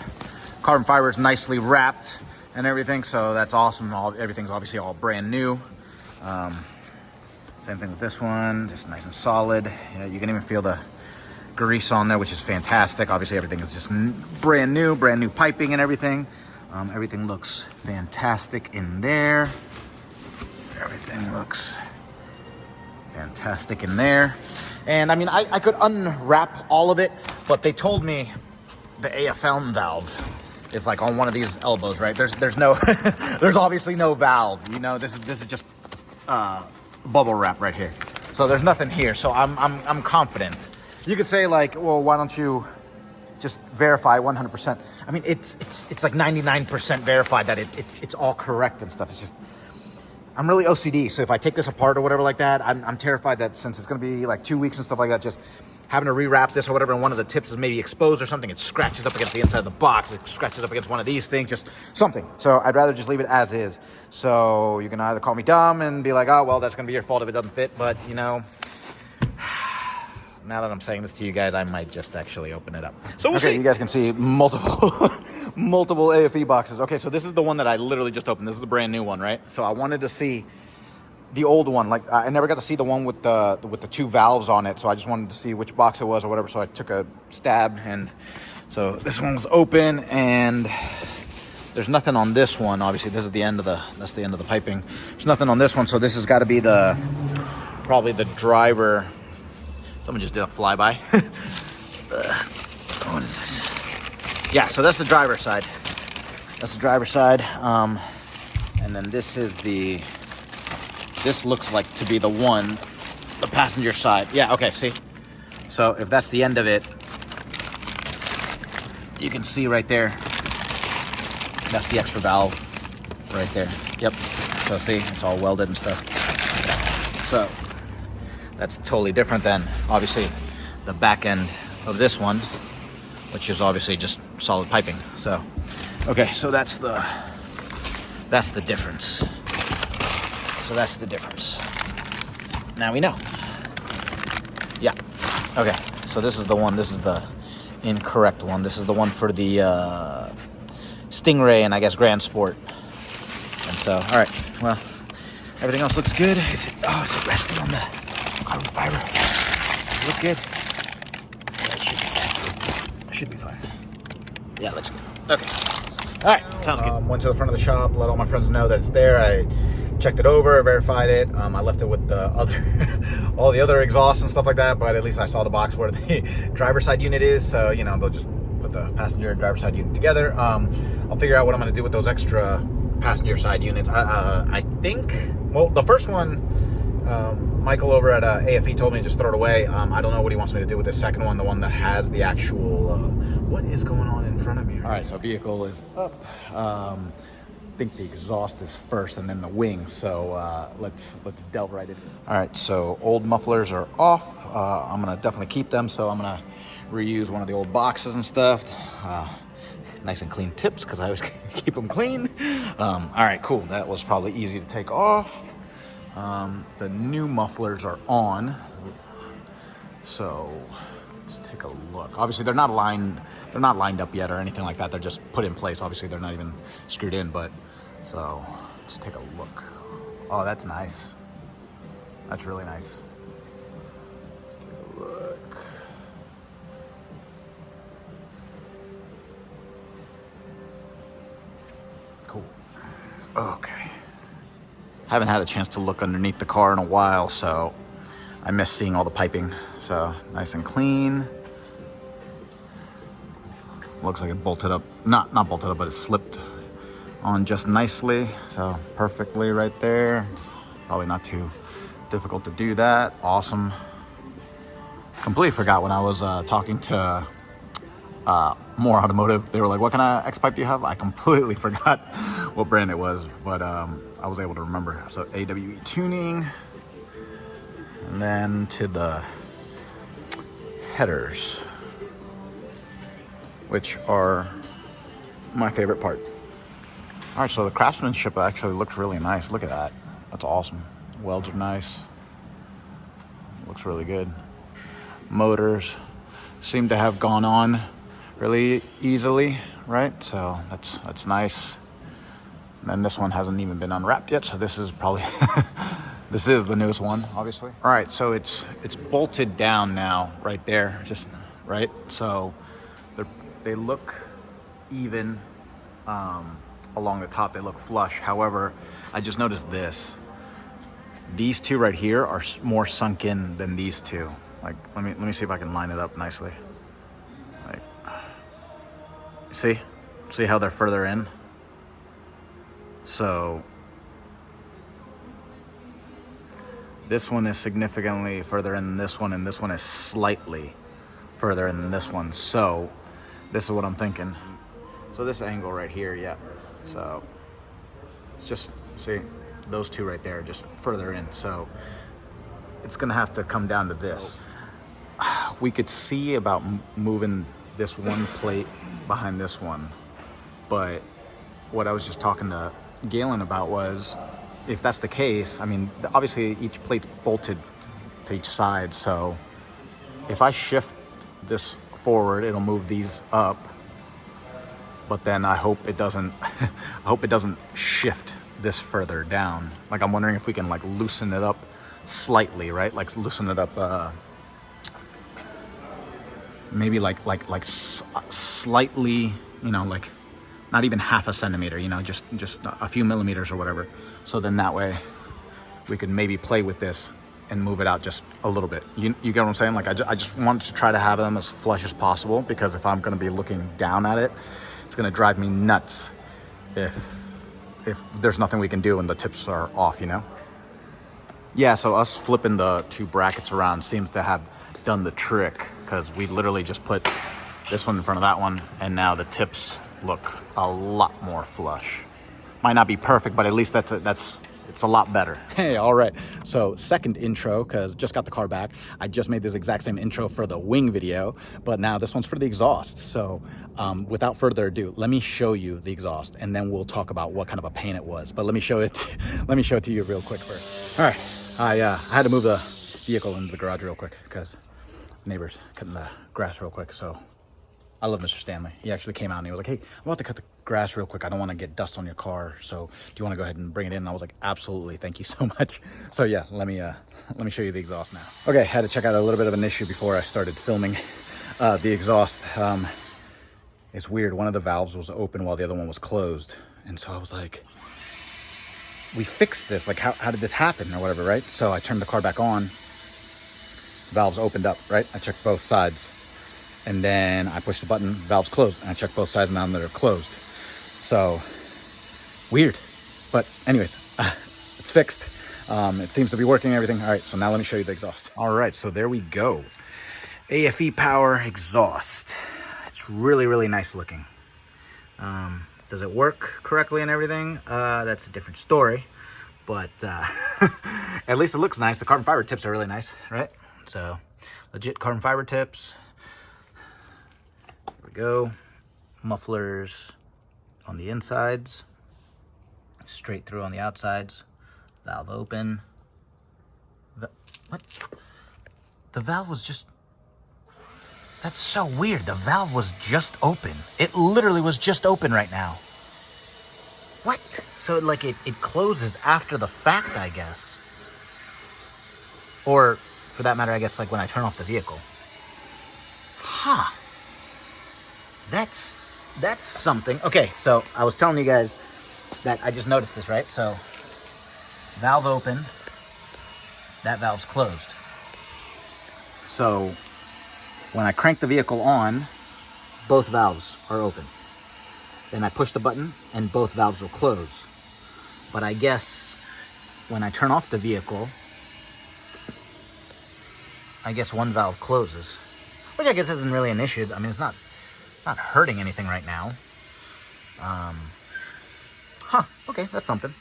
Carbon fiber is nicely wrapped and everything, so that's awesome. Everything's obviously all brand new. Same thing with this one, just nice and solid. Yeah, you can even feel the grease on there, which is fantastic. Obviously everything is just brand new piping and everything. Everything looks fantastic in there. Everything looks fantastic in there. And I mean, I could unwrap all of it, but they told me the AFM valve is like on one of these elbows, right? There's no, there's obviously no valve, you know, this is just bubble wrap right here. So there's nothing here, so I'm confident. You could say like, well, why don't you just verify 100%? I mean, it's like 99% verified that it's all correct and stuff. It's just, I'm really OCD. So if I take this apart or whatever like that, I'm terrified that since it's going to be like 2 weeks and stuff like that, just having to rewrap this or whatever, and one of the tips is maybe exposed or something, it scratches up against the inside of the box, it scratches up against one of these things, just something. So I'd rather just leave it as is. So you can either call me dumb and be like, oh, well, that's going to be your fault if it doesn't fit. But, you know, now that I'm saying this to you guys, I might just actually open it up. So we'll see. You guys can see multiple multiple AFE boxes. Okay, so this is the one that I literally just opened. This is the brand new one, right? So I wanted to see the old one. Like, I never got to see the one with the two valves on it, so I just wanted to see which box it was or whatever. So I took a stab, and so this one was open, and there's nothing on this one. Obviously, this is the end of that's the end of the piping. There's nothing on this one, so this has got to be probably the driver. Someone just did a flyby. What is this? Yeah, so that's the driver's side. That's the driver's side. And then this is this looks like to be the passenger side. Yeah, okay, see? So if that's the end of it, you can see right there, that's the extra valve right there. Yep, so see, it's all welded and stuff. So that's totally different than, obviously, the back end of this one, which is obviously just solid piping. So, okay, so that's the difference. So that's the difference. Now we know. Yeah. Okay, so this is the one. This is the incorrect one. This is the one for the Stingray and I guess Grand Sport. And so, all right, well, everything else looks good. Is it resting on the carbon fiber? Look good. Yeah, it should be fine. Yeah, looks good. Okay. All right, sounds good. Went to the front of the shop, let all my friends know that it's there. I checked it over, verified it. I left it with the all the other exhausts and stuff like that, but at least I saw the box where the driver's side unit is. So, you know, they'll just put the passenger and driver's side unit together. I'll figure out what I'm going to do with those extra passenger side units. I think, well, the first one, Michael over at AFE told me to just throw it away. I don't know what he wants me to do with the second one, the one that has the actual, what is going on in front of me? All right, so vehicle is up. I think the exhaust is first and then the wings. So let's delve right in. All right, so old mufflers are off. I'm gonna definitely keep them. So I'm gonna reuse one of the old boxes and stuff. Nice and clean tips because I always keep them clean. All right, cool. That was probably easy to take off. The new mufflers are on. So let's take a look. Obviously, they're not lined up yet or anything like that. They're just put in place. Obviously, they're not even screwed in. But so let's take a look. Oh, that's nice. That's really nice. Take a look. Cool. Okay. Haven't had a chance to look underneath the car in a while, so I miss seeing all the piping. So nice and clean. Looks like it bolted up, not bolted up, but it slipped on just nicely. So perfectly right there. Probably not too difficult to do that. Awesome. Completely forgot when I was talking to More Automotive. They were like, what kind of X pipe do you have? I completely forgot what brand it was, but I was able to remember. So AWE tuning, and then to the headers, which are my favorite part. All right, so the craftsmanship actually looks really nice. Look at that. That's awesome. Welds are nice. Looks really good. Motors seem to have gone on really easily, right? So that's nice. And then this one hasn't even been unwrapped yet, so this is probably this is the newest one, obviously. All right, so it's bolted down now, right there, just right. So they look even along the top. They look flush. However, I just noticed this. These two right here are more sunk in than these two. Like, let me see if I can line it up nicely. Like, see how they're further in? So this one is significantly further in than this one, and this one is slightly further in than this one. So this is what I'm thinking. So this angle right here, yeah. So it's just, see, those two right there are just further in. So it's gonna have to come down to this. We could see about moving this one plate behind this one, but what I was just talking to Galen about was, if that's the case, I mean, obviously each plate's bolted to each side, so if I shift this forward, it'll move these up, but then I hope it doesn't I hope it doesn't shift this further down. Like, I'm wondering if we can like loosen it up slightly, right? Like loosen it up maybe like slightly, you know, like not even half a centimeter, you know, just a few millimeters or whatever. So then that way we could maybe play with this and move it out just a little bit. You get what I'm saying? Like, I just want to try to have them as flush as possible, because if I'm going to be looking down at it, it's going to drive me nuts if there's nothing we can do and the tips are off, you know? Yeah, so us flipping the two brackets around seems to have done the trick, because we literally just put this one in front of that one, and now the tips look a lot more flush. Might not be perfect, but at least it's a lot better. Hey, all right. So second intro, because just got the car back. I just made this exact same intro for the wing video, but now this one's for the exhaust. So without further ado, let me show you the exhaust, and then we'll talk about what kind of a pain it was. But let me show it to you real quick first. All right. I had to move the vehicle into the garage real quick because neighbors cutting the grass real quick. So I love Mr. Stanley. He actually came out and he was like, hey, I'm about to cut the grass real quick. I don't want to get dust on your car. So do you want to go ahead and bring it in? And I was like, absolutely. Thank you so much. So yeah, let me show you the exhaust now. Okay, had to check out a little bit of an issue before I started filming the exhaust. It's weird. One of the valves was open while the other one was closed. And so I was like, we fixed this. Like, how did this happen or whatever, right? So I turned the car back on. Valves opened up, right? I checked both sides. And then I pushed the button, valves closed. And I checked both sides, and now they're closed. So, weird. But anyways, it's fixed. It seems to be working, everything. All right, so now let me show you the exhaust. All right, so there we go. AFE Power exhaust. It's really, really nice looking. Does it work correctly and everything? That's a different story. But at least it looks nice. The carbon fiber tips are really nice, right? So legit carbon fiber tips. There we go. Mufflers on the insides. Straight through on the outsides. Valve open. What? The valve was just... That's so weird. The valve was just open. It literally was just open right now. What? So like it closes after the fact, I guess. Or for that matter, I guess like when I turn off the vehicle. Huh. That's something. Okay, so I was telling you guys that I just noticed this, right? So valve open, that valve's closed. So when I crank the vehicle on, both valves are open. Then I push the button and both valves will close. But I guess when I turn off the vehicle, I guess one valve closes, which I guess isn't really an issue. I mean, it's not hurting anything right now. Okay, that's something.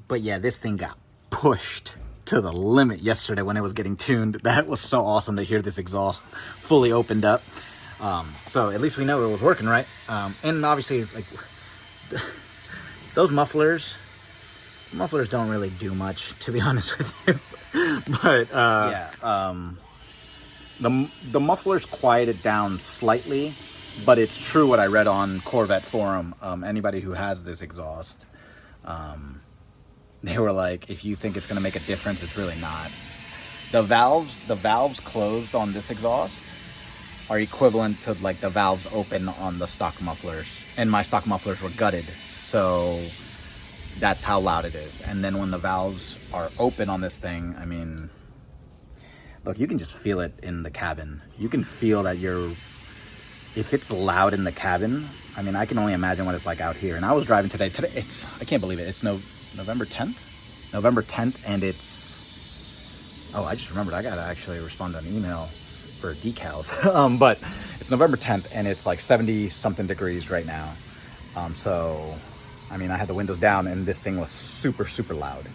But yeah, this thing got pushed to the limit yesterday when it was getting tuned. That was so awesome to hear this exhaust fully opened up. So at least we know it was working right. And obviously, like those mufflers don't really do much, to be honest with you. But the mufflers quieted down slightly, but it's true what I read on Corvette forum. Anybody who has this exhaust, they were like, if you think it's going to make a difference, it's really not. The valves closed on this exhaust are equivalent to like the valves open on the stock mufflers, and my stock mufflers were gutted, so that's how loud it is. And then when the valves are open on this thing, I mean, look, you can just feel it in the cabin. You can feel that if it's loud in the cabin, I mean, I can only imagine what it's like out here. And I was driving today, I can't believe it, it's November 10th, and I just remembered, I gotta actually respond to an email for decals. But it's November 10th and it's like 70 something degrees right now. So I mean, I had the windows down and this thing was super, super loud.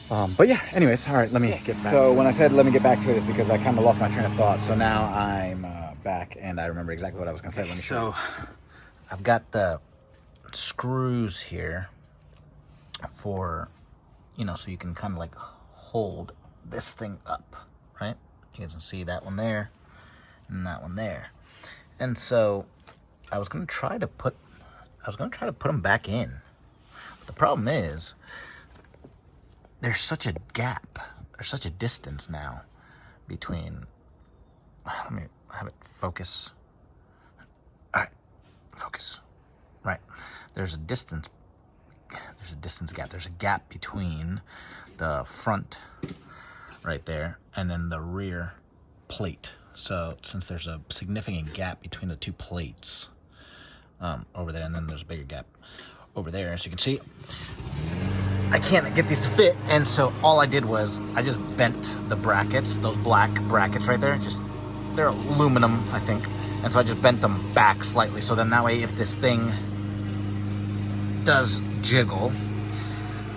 But yeah, anyways, all right, let me get back. So when I said let me get back to it, it's because I kind of lost my train of thought. So now I'm back and I remember exactly what I was gonna say. Let me show you. I've got the screws here for, so you can kind of like hold this thing up, right? You guys can see that one there and that one there. And so I was going to try to put them back in. But the problem is there's such a gap. There's such a distance now between, let me have it focus. All right, focus. Right. There's a distance gap. There's a gap between the front right there and then the rear plate. So since there's a significant gap between the two plates over there, and then there's a bigger gap over there, as you can see, I can't get these to fit. And so all I did was I just bent the brackets, those black brackets right there, they're aluminum, I think. And so I just bent them back slightly, so then that way if this thing does jiggle,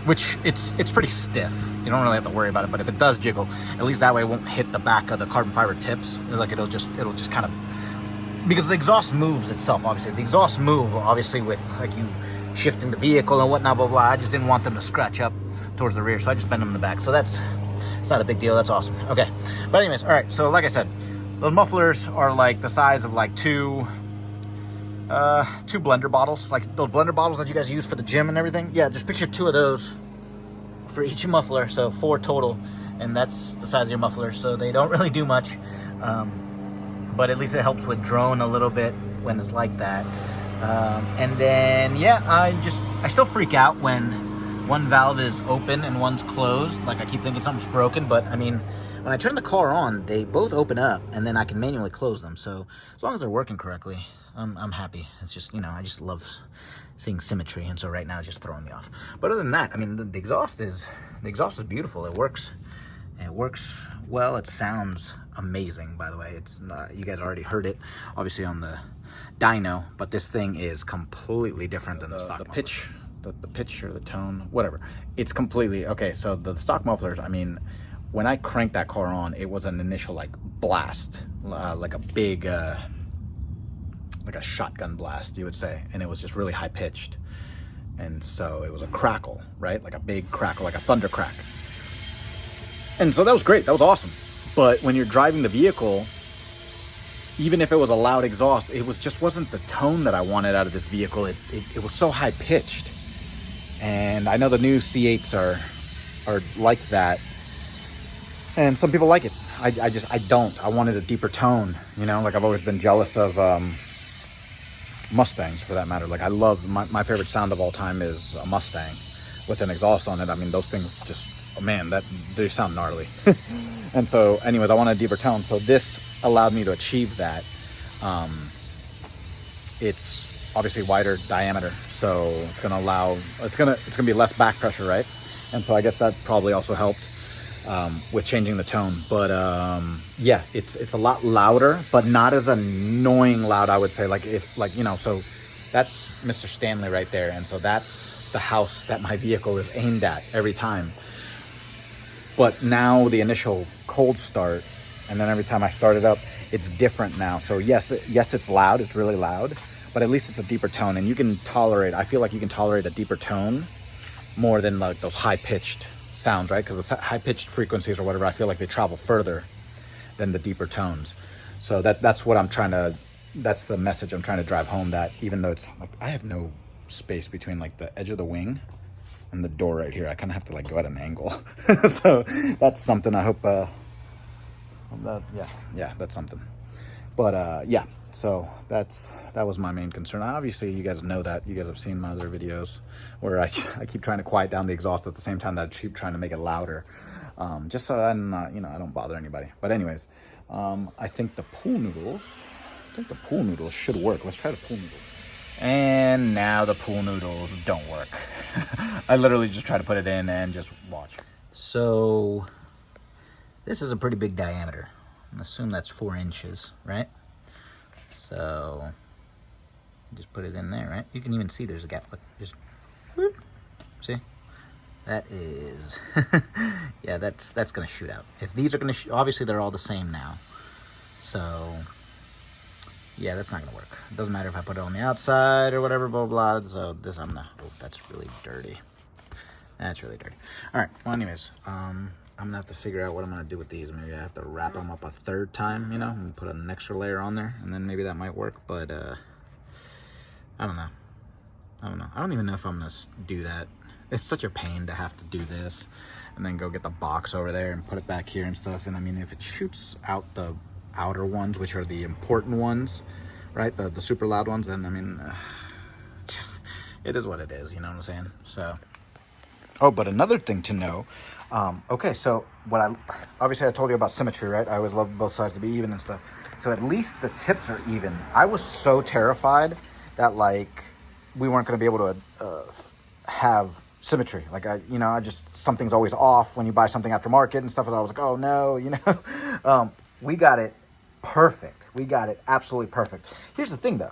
which it's pretty stiff, you don't really have to worry about it, but if it does jiggle, at least that way it won't hit the back of the carbon fiber tips. Like it'll just kind of, because the exhaust moves itself, obviously. The exhaust move, obviously, with like you shifting the vehicle and whatnot, blah, blah. I just didn't want them to scratch up towards the rear, so I just bent them in the back. So it's not a big deal, that's awesome. Okay, but anyways, all right, so like I said, those mufflers are like the size of like two blender bottles, like those blender bottles that you guys use for the gym and everything. Yeah, just picture 2 of those for each muffler, so 4 total, and that's the size of your muffler. So they don't really do much, but at least it helps with drone a little bit when it's like that. And then yeah, I still freak out when one valve is open and one's closed. Like I keep thinking something's broken, but I mean, when I turn the car on, they both open up and then I can manually close them. So as long as they're working correctly, I'm happy. It's just, I just love seeing symmetry, and so right now it's just throwing me off. But other than that, I mean, the exhaust is beautiful. It works well. It sounds amazing, by the way. It's not, you guys already heard it obviously on the dyno, but this thing is completely different than the stock pitch, the pitch or the tone, whatever. It's completely okay. So the stock mufflers, I mean, when I cranked that car on, it was an initial like blast, like a big like a shotgun blast, you would say, and it was just really high pitched, and so it was a crackle, right? Like a big crackle, like a thunder crack. And so that was great, that was awesome. But when you're driving the vehicle, even if it was a loud exhaust, it wasn't the tone that I wanted out of this vehicle. It was so high pitched, and I know the new C8s are like that, and some people like it. I don't. I wanted a deeper tone, you know. Like I've always been jealous of Mustangs, for that matter. Like I love my favorite sound of all time is a Mustang with an exhaust on it. I mean, those things just, oh man, they sound gnarly. And so anyways, I wanted a deeper tone, so this allowed me to achieve that. It's obviously wider diameter, so it's gonna be less back pressure, right? And so I guess that probably also helped with changing the tone. But yeah, it's a lot louder, but not as annoying loud, I would say. Like if, like, you know, so that's Mr. Stanley right there, and so that's the house that my vehicle is aimed at every time. But now the initial cold start, and then every time I start it up, it's different now. So yes, it's loud, it's really loud, but at least it's a deeper tone, and you can tolerate, I feel like you can tolerate a deeper tone more than like those high-pitched sounds, right? Because the high-pitched frequencies or whatever, I feel like they travel further than the deeper tones. So that's what I'm trying to, that's the message I'm trying to drive home, that even though it's like, I have no space between like the edge of the wing and the door right here, I kind of have to like go at an angle. So that's something I hope, yeah, that's something. But yeah, so that was my main concern. Obviously, you guys know that. You guys have seen my other videos where I keep trying to quiet down the exhaust at the same time that I keep trying to make it louder, just so I'm not, you know, I don't bother anybody. But anyways, I think the pool noodles should work. Let's try the pool noodles. And now the pool noodles don't work. I literally just try to put it in and just watch. So this is a pretty big diameter. I assume that's 4 inches, right? So just put it in there, right? You can even see there's a gap. Look, just whoop. See? That is, yeah, that's gonna shoot out. If these are gonna, obviously they're all the same now. So yeah, that's not gonna work. It doesn't matter if I put it on the outside or whatever, blah, blah. So this, I'm not, oh, that's really dirty. That's really dirty. All right, well, anyways, I'm gonna have to figure out what I'm gonna do with these. Maybe I have to wrap them up a third time, you know, and put an extra layer on there, and then maybe that might work. But I don't know. I don't even know if I'm gonna do that. It's such a pain to have to do this and then go get the box over there and put it back here and stuff. And I mean, if it shoots out the outer ones, which are the important ones, right, the super loud ones, then I mean, just, it is what it is, you know what I'm saying? So, oh, but another thing to know, okay, so obviously I told you about symmetry, right? I always love both sides to be even and stuff. So at least the tips are even. I was so terrified that like we weren't going to be able to have symmetry. Like I just, something's always off when you buy something aftermarket and stuff. And I was like, oh no, you know, we got it perfect. We got it absolutely perfect. Here's the thing though.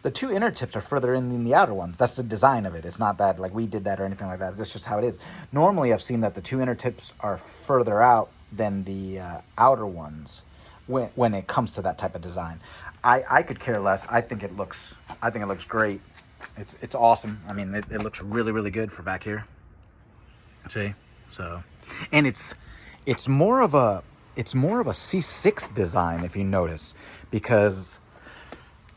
The 2 inner tips are further in than the outer ones. That's the design of it. It's not that like we did that or anything like that. That's just how it is. Normally I've seen that the 2 inner tips are further out than the outer ones when it comes to that type of design. I could care less. I think it looks great. It's awesome. I mean, it looks really, really good for back here. See? So, and it's more of a C6 design, if you notice, because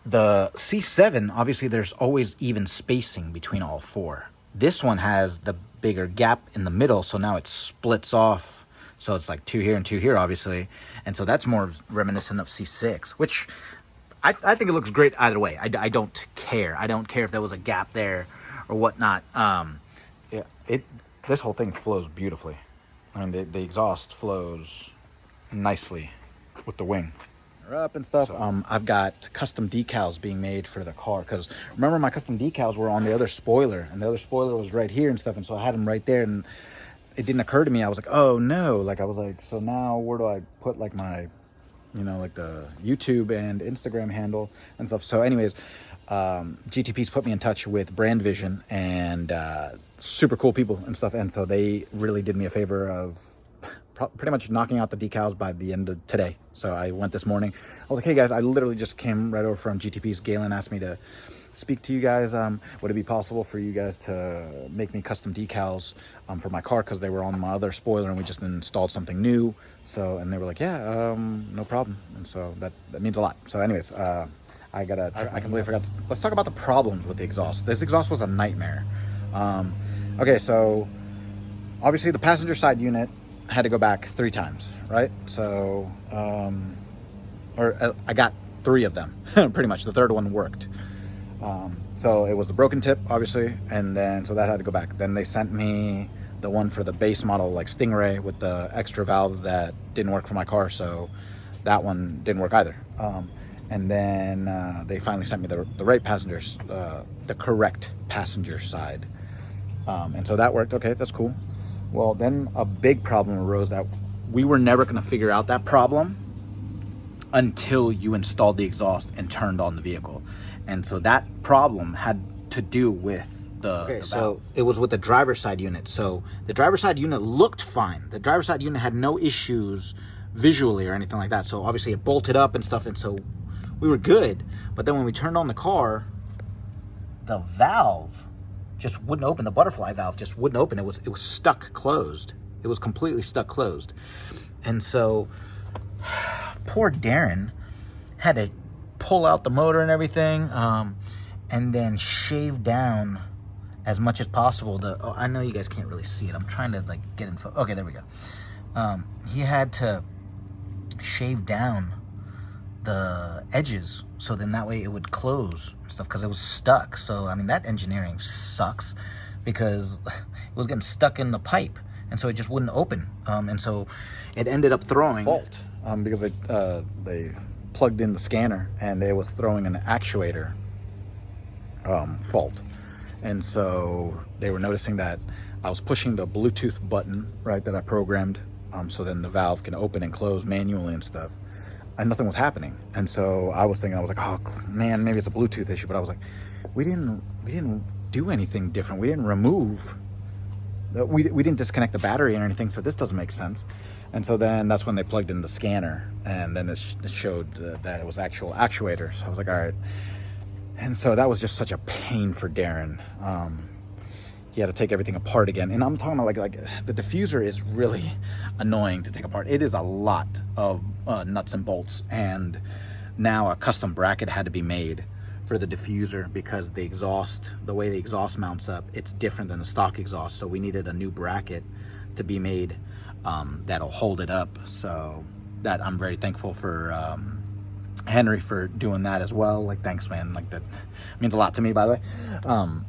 the C7, obviously there's always even spacing between all 4. This one has the bigger gap in the middle, so now it splits off. So it's like 2 here and 2 here, obviously. And so that's more reminiscent of C6, which I think it looks great either way. I don't care. I don't care if there was a gap there or whatnot. Yeah, this whole thing flows beautifully. I mean, the exhaust flows nicely with the wing. up and stuff. I've got custom decals being made for the car, because remember my custom decals were on the other spoiler, and the other spoiler was right here and stuff, and so I had them right there, and it didn't occur to me. I was like, oh no, like I was like, so now where do I put like my, you know, like the YouTube and Instagram handle and stuff. So anyways, GTP's put me in touch with Brand Vision, and super cool people and stuff, and so they really did me a favor of pretty much knocking out the decals by the end of today. So I went this morning. I was like, hey guys, I literally just came right over from GTP's. Galen asked me to speak to you guys. Would it be possible for you guys to make me custom decals for my car, because they were on my other spoiler and we just installed something new. So, and they were like, yeah, no problem. And so that means a lot. So anyways, I completely forgot let's talk about the problems with the exhaust. This exhaust was a nightmare. Okay, so obviously the passenger side unit had to go back 3 times, right? So I got 3 of them pretty much. The third one worked. So it was the broken tip, obviously, and then so that had to go back. Then they sent me the one for the base model, like Stingray, with the extra valve that didn't work for my car, so that one didn't work either. And then they finally sent me the right passengers, the correct passenger side, and so that worked. Okay, that's cool. Well, then a big problem arose that we were never going to figure out that problem until you installed the exhaust and turned on the vehicle. And so that problem had to do with the so it was with the driver's side unit. So the driver's side unit looked fine. The driver's side unit had no issues visually or anything like that. So obviously it bolted up and stuff, and so we were good. But then when we turned on the car, the valve just wouldn't open. The butterfly valve just wouldn't open. It was stuck closed. It was completely stuck closed. And so poor Darren had to pull out the motor and everything, and then shave down as much as possible. I know you guys can't really see it. I'm trying to like get in. Okay, there we go. He had to shave down the edges so then that way it would close and stuff, because it was stuck. So I mean, that engineering sucks, because it was getting stuck in the pipe, and so it just wouldn't open. And so it ended up throwing fault, because they plugged in the scanner and it was throwing an actuator fault. And so they were noticing that I was pushing the Bluetooth button, right, that I programmed, so then the valve can open and close manually and stuff, and nothing was happening. And so I was like, oh man, maybe it's a Bluetooth issue. But I was like, we didn't do anything different. We didn't remove, we didn't disconnect the battery or anything, so this doesn't make sense. And so then that's when they plugged in the scanner, and then it showed that it was actual actuator. So I was like, all right. And so that was just such a pain for Darren. He had to take everything apart again. And I'm talking about like the diffuser is really annoying to take apart. It is a lot of nuts and bolts. And now a custom bracket had to be made for the diffuser, because the way the exhaust mounts up, it's different than the stock exhaust. So we needed a new bracket to be made that'll hold it up. So that I'm very thankful for Henry for doing that as well. Like, thanks, man. Like, that means a lot to me, by the way.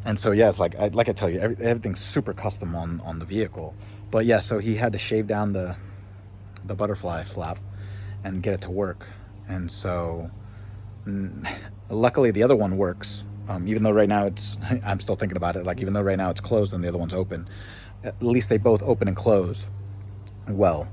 And so yeah, it's like I tell you, everything's super custom on the vehicle. But yeah, so he had to shave down the butterfly flap and get it to work. And so luckily the other one works, even though right now I'm still thinking about it, like even though right now it's closed and the other one's open, at least they both open and close well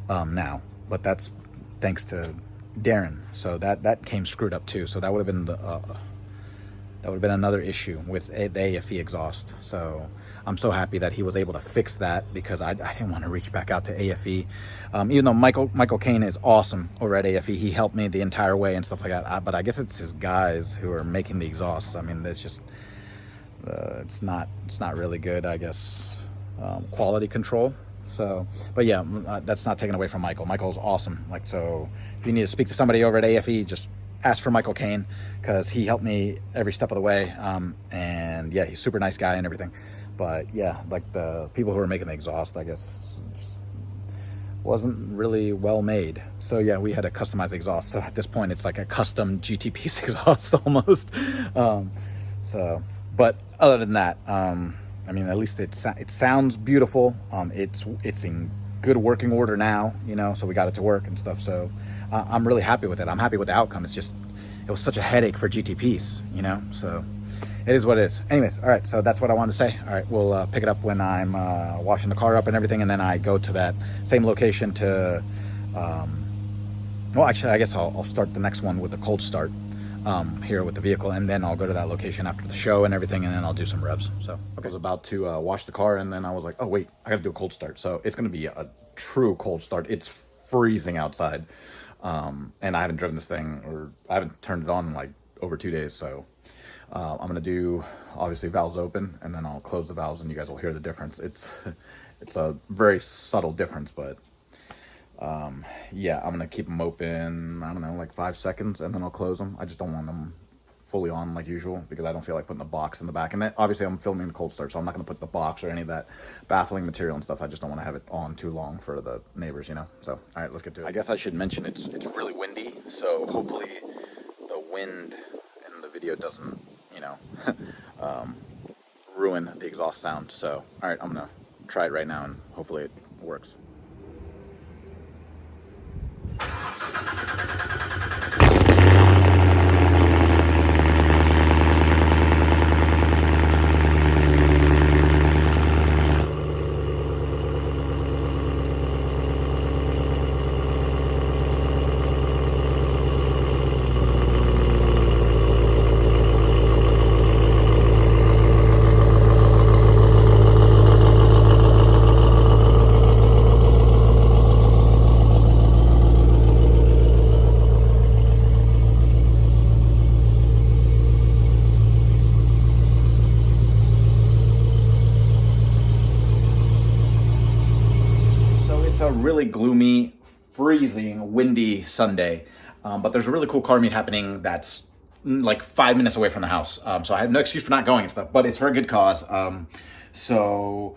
now. But that's thanks to Darren. So that came screwed up too. So that would have been another issue with the AFE exhaust. So I'm so happy that he was able to fix that, because I didn't want to reach back out to AFE. Even though Michael Cain is awesome over at AFE, he helped me the entire way and stuff like that. But I guess it's his guys who are making the exhaust. I mean, it's just it's not really good, I guess, quality control. So, but yeah, that's not taken away from Michael. Michael's awesome. Like, so if you need to speak to somebody over at AFE, just ask for Michael Cain, because he helped me every step of the way. And yeah, he's a super nice guy and everything. But yeah, like the people who were making the exhaust, I guess, wasn't really well made. So yeah, we had to customize the exhaust. So at this point, it's like a custom GT exhaust almost. So, but other than that, I mean, at least it sounds beautiful. It's in good working order now, you know, so we got it to work and stuff. So I'm really happy with it. I'm happy with the outcome. It's just, it was such a headache for GTPs, you know, so it is what it is. Anyways, all right, so that's what I wanted to say. All right, we'll pick it up when I'm washing the car up and everything, and then I go to that same location to, well, actually, I guess I'll start the next one with the cold start here with the vehicle, and then I'll go to that location after the show and everything, and then I'll do some revs. So okay. I was about to wash the car, and then I was like, oh wait, I gotta do a cold start. So it's gonna be a true cold start. It's freezing outside, and I haven't driven this thing, or I haven't turned it on in like over 2 days. So I'm gonna do, obviously, valves open, and then I'll close the valves, and you guys will hear the difference. It's a very subtle difference, but yeah, I'm gonna keep them open, I don't know, like 5 seconds, and then I'll close them. I just don't want them fully on like usual, because I don't feel like putting the box in the back. And then, obviously, I'm filming the cold start, so I'm not gonna put the box or any of that baffling material and stuff. I just don't want to have it on too long for the neighbors, you know. So all right, let's get to it. I guess I should mention it's really windy, so hopefully the wind in the video doesn't, you know, ruin the exhaust sound. So all right, I'm gonna try it right now, and hopefully it works. A really gloomy, freezing, windy Sunday, but there's a really cool car meet happening that's like 5 minutes away from the house, so I have no excuse for not going and stuff, but it's for a good cause. So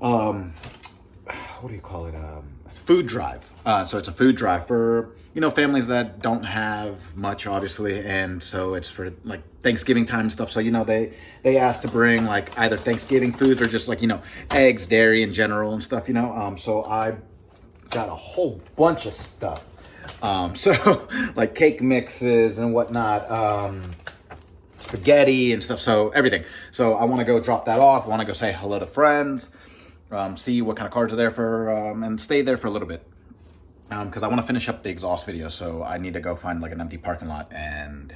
what do you call it, food drive. So it's a food drive for, you know, families that don't have much, obviously, and so it's for like Thanksgiving time and stuff. So, you know, they asked to bring like either Thanksgiving foods or just like, you know, eggs, dairy in general and stuff, you know. So I got a whole bunch of stuff, so like cake mixes and whatnot, spaghetti and stuff, so everything. So I want to go drop that off. I want to go say hello to friends, see what kind of cars are there for, and stay there for a little bit, because I want to finish up the exhaust video. So I need to go find like an empty parking lot and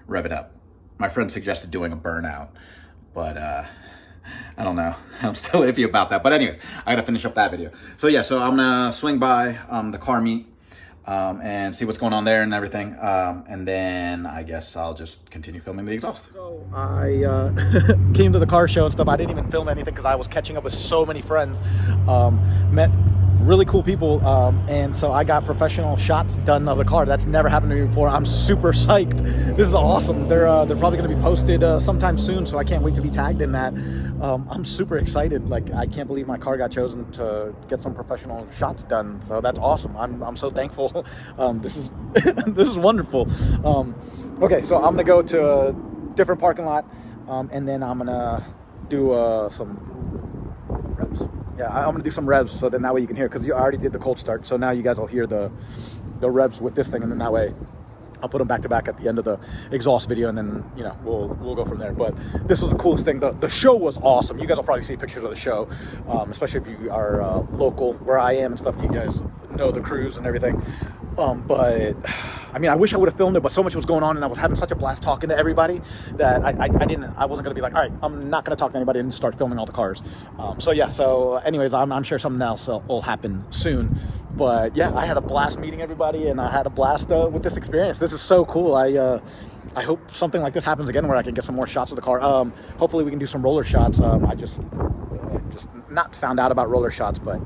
rev it up. My friend suggested doing a burnout, but I don't know. I'm still iffy about that. But anyways, I gotta finish up that video. So yeah, so I'm gonna swing by the car meet and see what's going on there and everything. And then I guess I'll just continue filming the exhaust. So I came to the car show and stuff. I didn't even film anything because I was catching up with so many friends. Met really cool people, and so I got professional shots done of the car. That's never happened to me before. I'm super psyched. This is awesome. They're probably going to be posted sometime soon, so I can't wait to be tagged in that. I'm super excited. Like, I can't believe my car got chosen to get some professional shots done. So that's awesome. I'm so thankful. This is this is wonderful. Okay, so I'm gonna go to a different parking lot, and then I'm gonna do some reps. Yeah, I'm gonna do some revs, so then that way you can hear, because you already did the cold start, so now you guys will hear the revs with this thing, and then that way I'll put them back to back at the end of the exhaust video, and then, you know, we'll go from there. But this was the coolest thing. The show was awesome. You guys will probably see pictures of the show, especially if you are local where I am and stuff. You guys know the crews and everything. But I mean, I wish I would have filmed it, but so much was going on, and I was having such a blast talking to everybody that I wasn't gonna be like, all right, I'm not gonna talk to anybody and start filming all the cars. So yeah, so anyways, I'm sure something else will happen soon. But yeah, I had a blast meeting everybody, and I had a blast with this experience. This is so cool. I hope something like this happens again, where I can get some more shots of the car. Hopefully we can do some roller shots. I just not found out about roller shots, but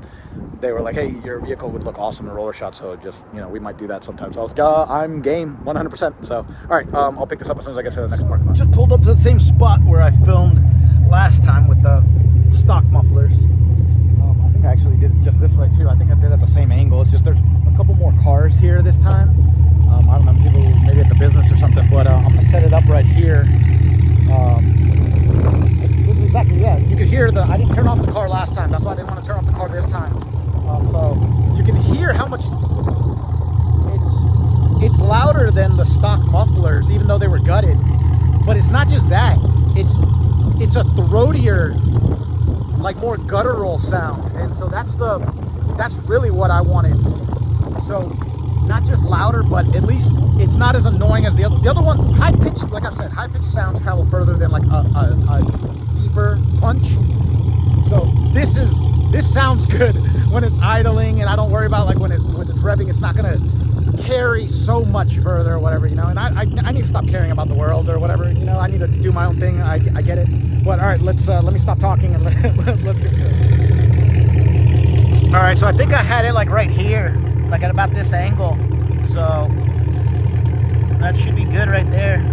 they were like, hey, your vehicle would look awesome in roller shots, so just, you know, we might do that sometime. So I was I'm game 100%. So all right, I'll pick this up as soon as I get to the next parking lot. Just pulled up to the same spot where I filmed last time with the stock mufflers. I think I actually did it just this way too. I think I did it at the same angle. It's just there's a couple more cars here this time. I don't know, people maybe at the business or something, but I'm gonna set it up right here. This is exactly, yeah, you could hear I didn't turn off the car last time. That's why I didn't want to turn off the car this time. So hear how much it's louder than the stock mufflers, even though they were gutted. But it's not just that. It's a throatier, like more guttural sound. And so that's really what I wanted. So not just louder, but at least it's not as annoying as the other one. High pitch, like I said, high pitch sounds travel further than like a deeper punch. So this sounds good when it's idling, and I don't worry about like when it's revving, it's not gonna carry so much further or whatever, you know. And I need to stop caring about the world or whatever, you know. I need to do my own thing. I get it. But all right, let me stop talking and let's get to it. All right, so I think I had it like right here, like at about this angle. So that should be good right there.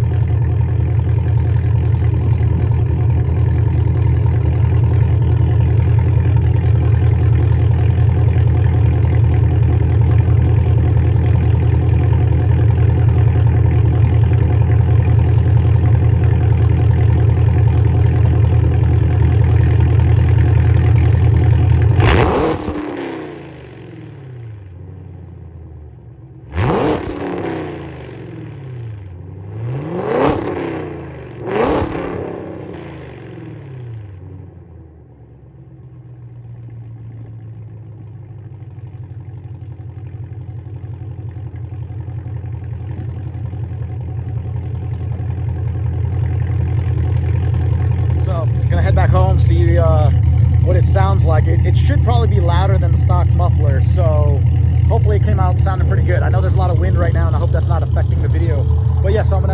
Back home, see what it sounds like. It should probably be louder than the stock muffler, so hopefully it came out sounding pretty good. I know there's a lot of wind right now, and I hope that's not affecting the video. But yeah, so I'm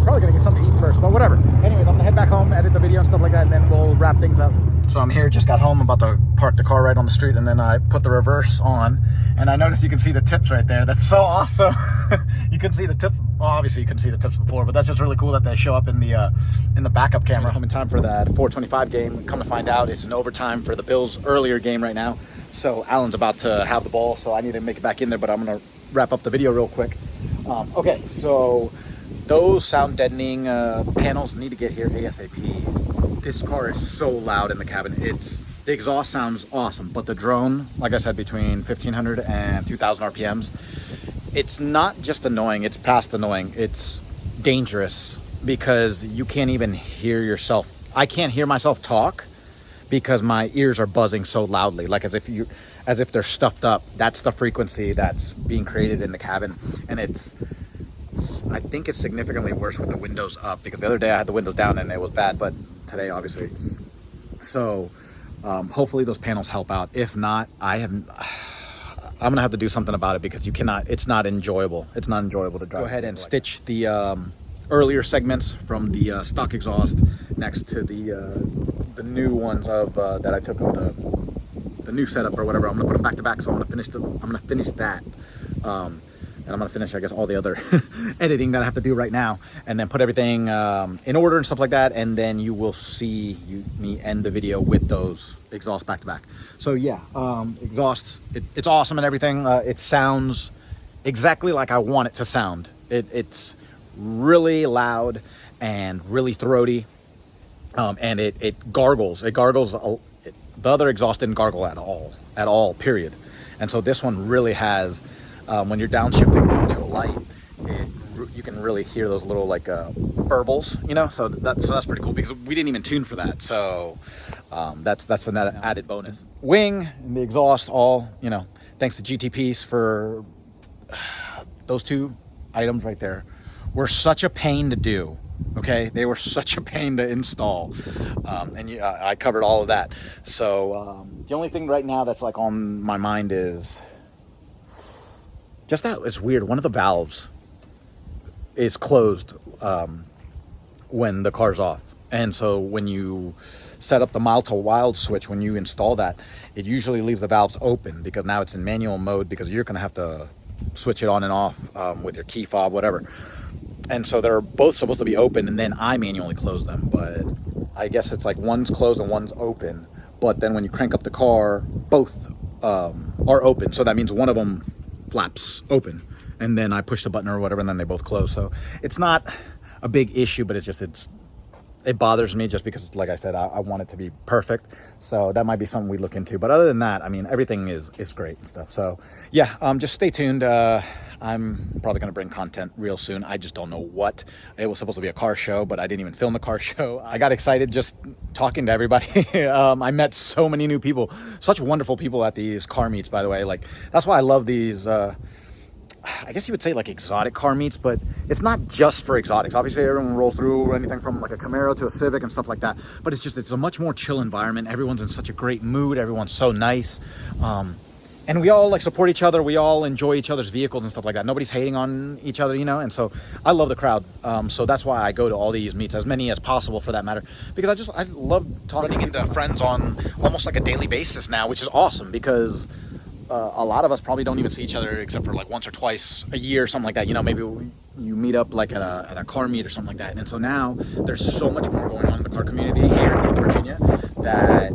probably gonna get something to eat first, but whatever. Anyways, I'm gonna head back home, edit the video and stuff like that, and then we'll wrap things up. So I'm here, just got home, I'm about to park the car right on the street, and then I put the reverse on, and I noticed you can see the tips right there. That's so awesome. You can see the tips. Well, obviously you can see the tips before, but that's just really cool that they show up in the backup camera. Home in time for that 425 game. Come to find out, it's an overtime for the Bills' earlier game right now. So Allen's about to have the ball, so I need to make it back in there, but I'm gonna wrap up the video real quick. Okay, so those sound deadening panels need to get here ASAP. This car is so loud in the cabin. The exhaust sounds awesome, but the drone, like I said, between 1500 and 2000 RPMs, it's not just annoying, it's past annoying. It's dangerous because you can't even hear yourself. I can't hear myself talk because my ears are buzzing so loudly, like as if they're stuffed up. That's the frequency that's being created in the cabin, and I think it's significantly worse with the windows up, because the other day I had the windows down and it was bad, but today obviously. So hopefully those panels help out. If not, I'm gonna have to do something about it, because it's not enjoyable. It's not enjoyable to drive. Go ahead and stitch the earlier segments from the stock exhaust next to the new ones that I took of the new setup or whatever. I'm gonna put them back to back, so I'm gonna finish that. And I'm gonna finish, I guess, all the other editing that I have to do right now, and then put everything in order and stuff like that. And then you will see me end the video with those exhausts back to back. So yeah, exhaust, it's awesome and everything. It sounds exactly like I want it to sound. It's really loud and really throaty, and it gargles. It gargles. The other exhaust didn't gargle at all, period. And so this one really has. When you're downshifting to a light, you can really hear those little like burbles, you know. So that's pretty cool, because we didn't even tune for that. So that's an added bonus. Wing and the exhaust, all, you know, thanks to GTPs for those two items right there. Were such a pain to do. Okay, they were such a pain to install, and I covered all of that. So the only thing right now that's like on my mind is. Just that it's weird. One of the valves is closed when the car's off. And so when you set up the mild to wild switch, when you install that, it usually leaves the valves open, because now it's in manual mode, because you're going to have to switch it on and off with your key fob, whatever. And so they're both supposed to be open, and then I manually close them. But I guess it's like one's closed and one's open. But then when you crank up the car, both are open. So that means one of them flaps open, and then I push the button or whatever, and then they both close. So it's not a big issue, but it's it bothers me just because, like I said, I want it to be perfect. So that might be something we look into. But other than that, I mean, everything is great and stuff. So yeah, just stay tuned. I'm probably going to bring content real soon. I just don't know what. It was supposed to be a car show, but I didn't even film the car show. I got excited just talking to everybody. I met so many new people, such wonderful people at these car meets, by the way. Like, that's why I love these, I guess you would say like exotic car meets, but it's not just for exotics. Obviously everyone rolls through anything from like a Camaro to a Civic and stuff like that, but it's a much more chill environment. Everyone's in such a great mood. Everyone's so nice. And we all like support each other. We all enjoy each other's vehicles and stuff like that. Nobody's hating on each other, you know? And so I love the crowd. So that's why I go to all these meets, as many as possible for that matter, because I love running into friends on almost like a daily basis now, which is awesome because a lot of us probably don't even see each other except for like once or twice a year, something like that. You know, maybe you meet up like at a car meet or something like that. And so now there's so much more going on in the car community here in Virginia that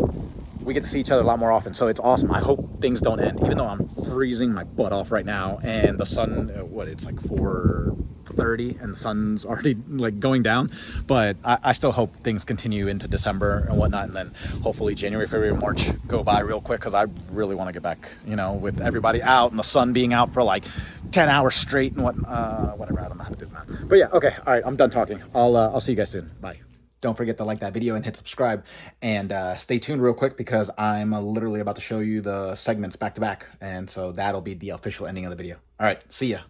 we get to see each other a lot more often. So it's awesome. I hope things don't end, even though I'm freezing my butt off right now and the sun, it's like 4:30 and the sun's already like going down. But I still hope things continue into December and whatnot. And then hopefully January, February, March go by real quick, because I really want to get back, you know, with everybody out and the sun being out for like 10 hours straight and whatever. I don't know how to do that. But yeah, okay. All right. I'm done talking. I'll see you guys soon. Bye. Don't forget to like that video and hit subscribe, and stay tuned real quick because I'm literally about to show you the segments back to back, and so that'll be the official ending of the video. All right, see ya.